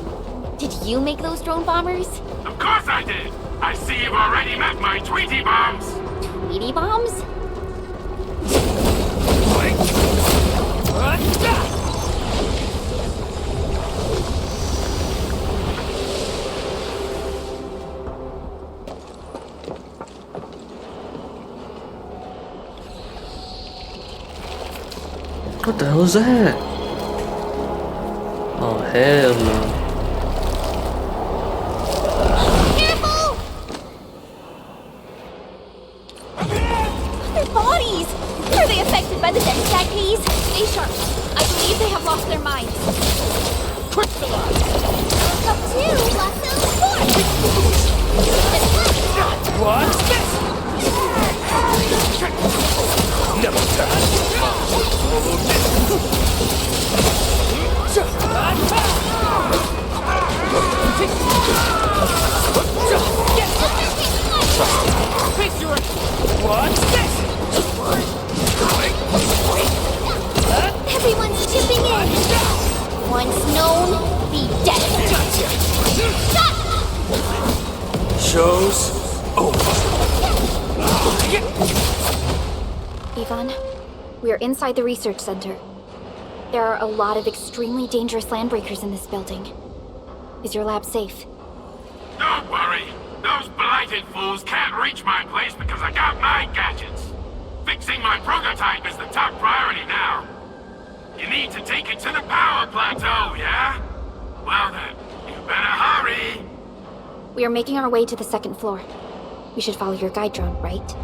Did you make those drone bombers? Of course I did. I see you've already met my Tweety bombs. Tweety bombs? What the hell is that? Oh, hell no. Careful! Their bodies! Are they affected by the death attack haze? Stay sharp. I believe they have lost their minds. Crystallize! Up two, lasso, four! What's this? Never touch! What's this? Everyone's chipping in! Once known, be dead! Show's over. Yvonne, we are inside the research center. There are a lot of extremely dangerous landbreakers in this building. Is your lab safe? Don't worry. Those blighted fools can't reach my place because I got my gadgets. Fixing my prototype is the top priority now. You need to take it to the power plateau, yeah? Well then, you better hurry. We are making our way to the second floor. We should follow your guide drone, right?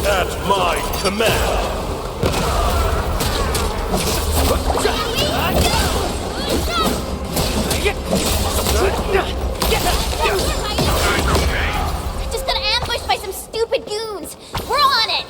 At my command. Just got ambushed by some stupid goons! We're on it!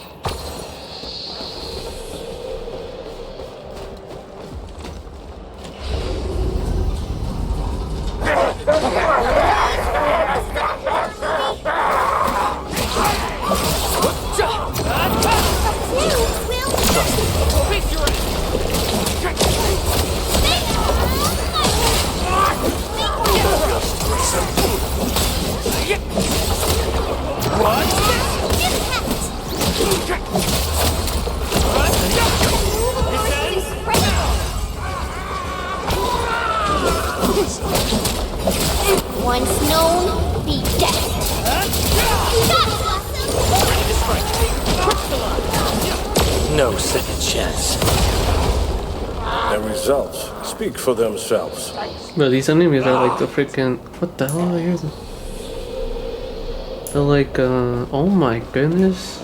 Once known, be dead. No second chance. The results speak for themselves. Bro, these enemies are like the freaking... What the hell are you? They're like, oh my goodness.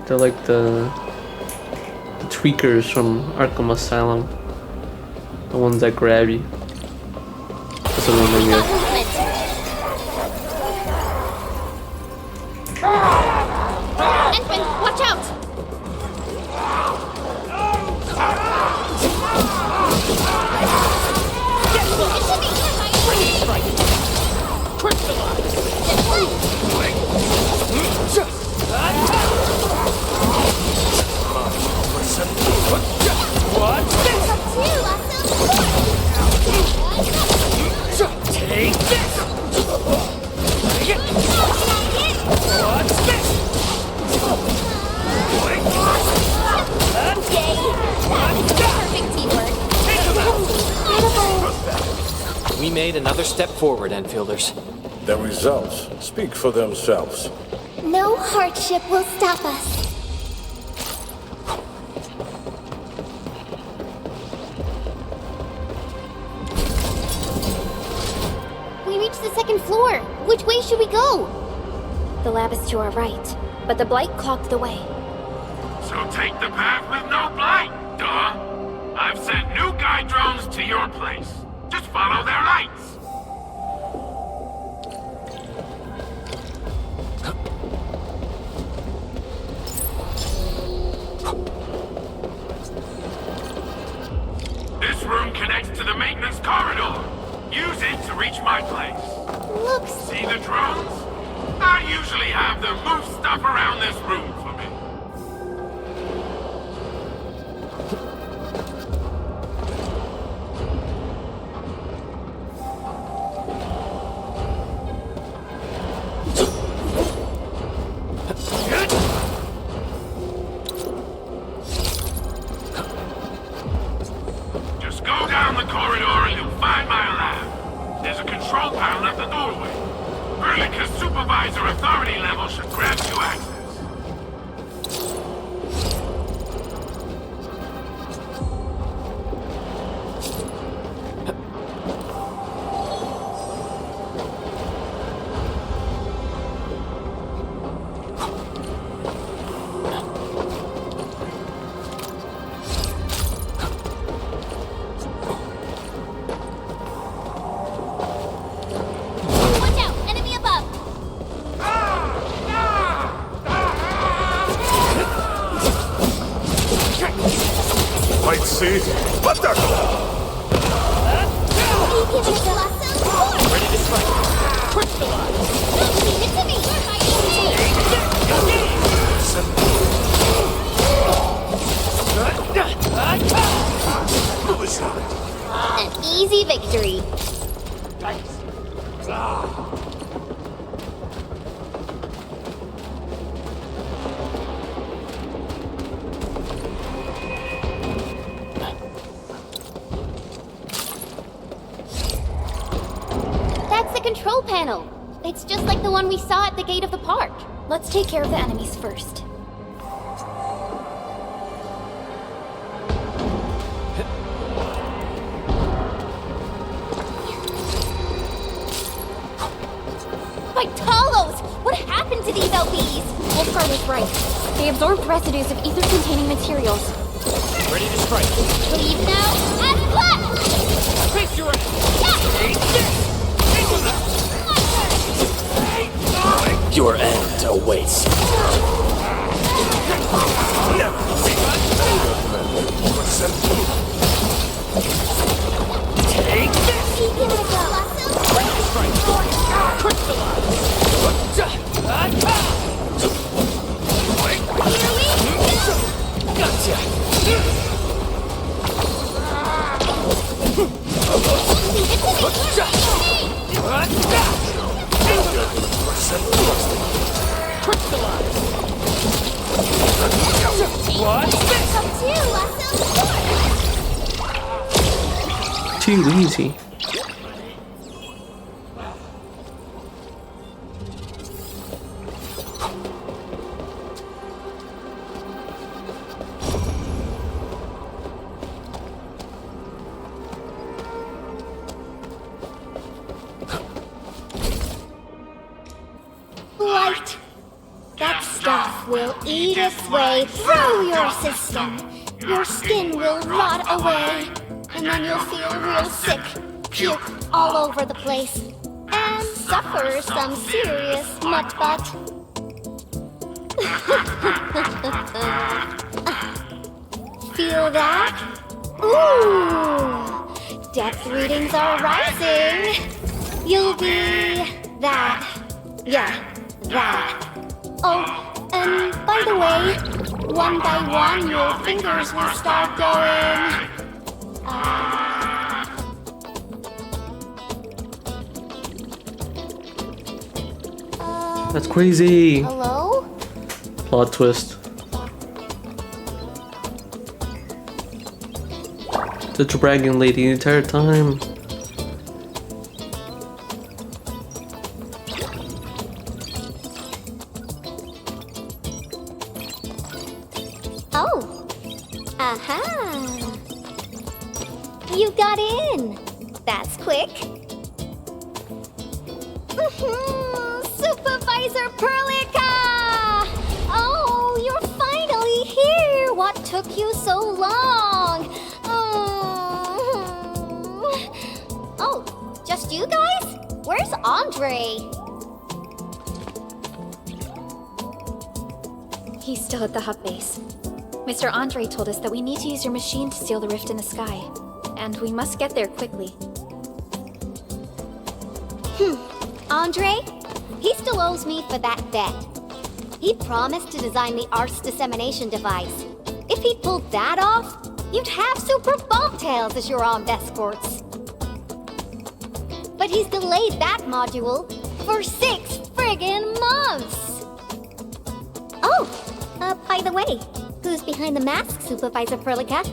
They're like the tweakers from Arkham Asylum. The ones that grab you. That's what I'm doing. Endman, watch out! Take this! What's this? Perfect teamwork. We made another step forward, Enfielders. The results speak for themselves. No hardship will stop us. We reached the second floor. Which way should we go? The lab is to our right, but the blight clogged the way. So take the path with no blight, duh. I've sent new guide drones to your place. Just follow their lights. This room connects to the maintenance corridor. Use it to reach my place. Looks... See the drones? I usually have them move stuff around this room for me. Just go down the corridor and you'll find my lab. There's a control panel at the doorway. Erlika's supervisor authority level should grant you access. Watch out! Enemy above! Might see. What the? Ready to strike. Crystallize! Leave it to me! An easy victory. That's the control panel. It's just like the one we saw at the gate of the park. Let's take care of the enemies first. Vitalos! What happened to these LPs? Wolfguard is right. They absorbed residues of ether-containing materials. Ready to strike. Leave now and left! Face your ass! Your end awaits. Take this! Give it a go. Crystallize! Gotcha! Crystallize! What's this? Come to, too easy. Light. That stuff will eat its way through your system. Your skin will rot away. And then you'll feel real sick. Puke all over the place. And suffer some serious nut butt. Feel that? Ooh! Depth readings are rising. You'll be that. Yeah, that. Oh, and by the way, one by one your fingers will start going. That's crazy. Hello? Plot twist. The dragon lady the entire time. Oh. Aha. You got in. That's quick. Supervisor Perlica! Oh, you're finally here. What took you so long? Oh, just you guys? Where's Andre? He's still at the hub base. Mr. Andre told us that we need to use your machine to seal the rift in the sky. And we must get there quickly. Andre? He still owes me for that bet. He promised to design the Art's dissemination device. If he'd pulled that off, you'd have Super Bobtails as your armed escorts. But he's delayed that module for 6 friggin' months! Oh, by the way, who's behind the mask, Supervisor Perlica?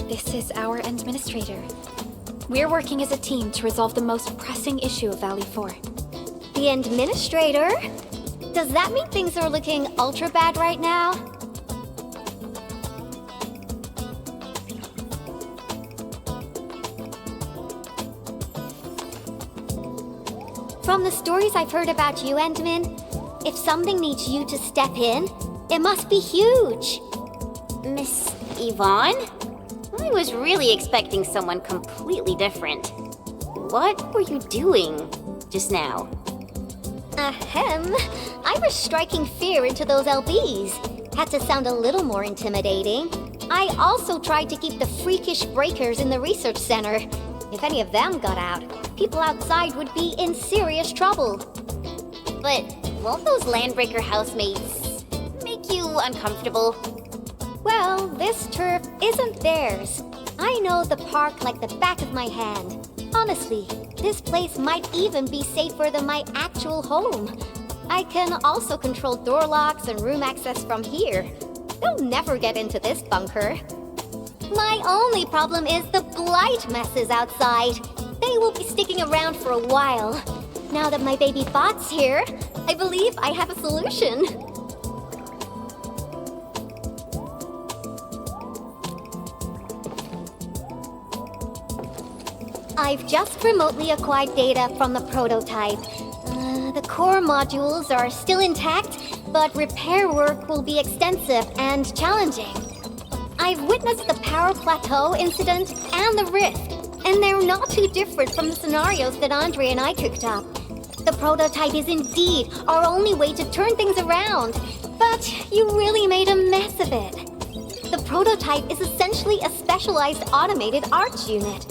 This is our administrator. We're working as a team to resolve the most pressing issue of Valley 4. The administrator? Does that mean things are looking ultra bad right now? From the stories I've heard about you, Endman, if something needs you to step in, it must be huge. Miss Yvonne? I was really expecting someone completely different. What were you doing just now? Ahem. I was striking fear into those LBs. Had to sound a little more intimidating. I also tried to keep the freakish breakers in the research center. If any of them got out, people outside would be in serious trouble. But won't those Landbreaker housemates make you uncomfortable? Well, this turf isn't theirs. I know the park like the back of my hand. Honestly, this place might even be safer than my actual home. I can also control door locks and room access from here. They'll never get into this bunker. My only problem is the blight messes outside. They will be sticking around for a while. Now that my baby bot's here, I believe I have a solution. I've just remotely acquired data from the prototype. The core modules are still intact, but repair work will be extensive and challenging. I've witnessed the power plateau incident and the rift, and they're not too different from the scenarios that Andre and I cooked up. The prototype is indeed our only way to turn things around, but you really made a mess of it. The prototype is essentially a specialized automated arts unit.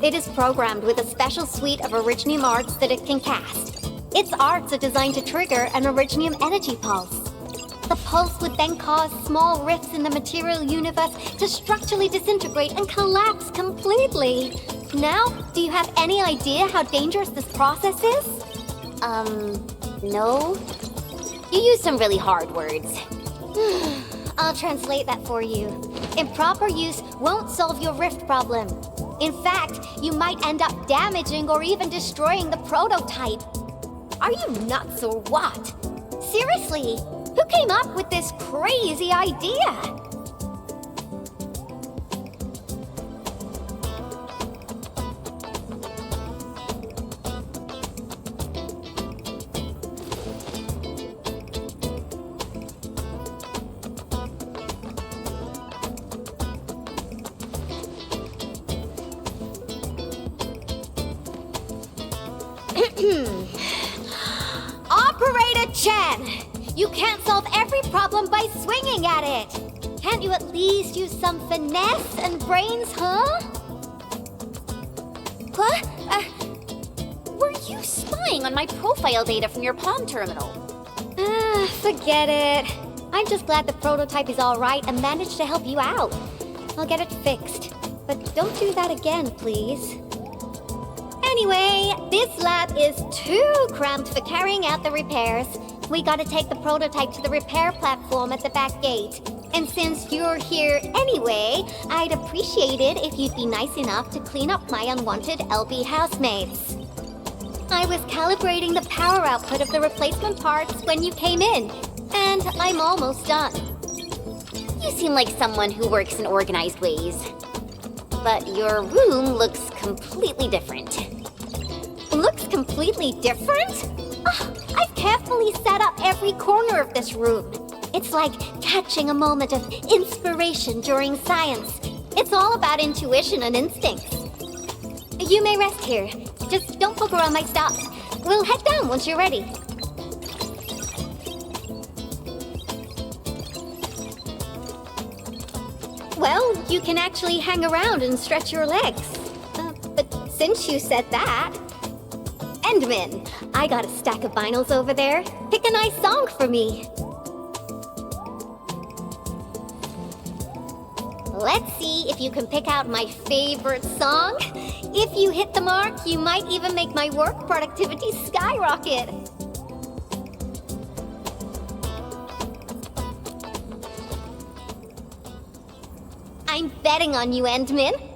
It is programmed with a special suite of Originium arts that it can cast. Its arts are designed to trigger an Originium energy pulse. The pulse would then cause small rifts in the material universe to structurally disintegrate and collapse completely. Now, do you have any idea how dangerous this process is? No. You used some really hard words. I'll translate that for you. Improper use won't solve your rift problem. In fact, you might end up damaging or even destroying the prototype. Are you nuts or what? Seriously, who came up with this crazy idea? Operator Chen! You can't solve every problem by swinging at it! Can't you at least use some finesse and brains, huh? What? Were you spying on my profile data from your palm terminal? Forget it. I'm just glad the prototype is alright and managed to help you out. I'll get it fixed. But don't do that again, please. Anyway, this lab is too cramped for carrying out the repairs. We gotta take the prototype to the repair platform at the back gate. And since you're here anyway, I'd appreciate it if you'd be nice enough to clean up my unwanted LB housemates. I was calibrating the power output of the replacement parts when you came in, and I'm almost done. You seem like someone who works in organized ways. But your room looks completely different. Looks completely different? I've carefully set up every corner of this room. It's like catching a moment of inspiration during science. It's all about intuition and instincts. You may rest here. Just don't poke around my stuff. We'll head down once you're ready. Well, you can actually hang around and stretch your legs. But since you said that... Endman, I got a stack of vinyls over there. Pick a nice song for me. Let's see if you can pick out my favorite song. If you hit the mark, you might even make my work productivity skyrocket. I'm betting on you, Endman.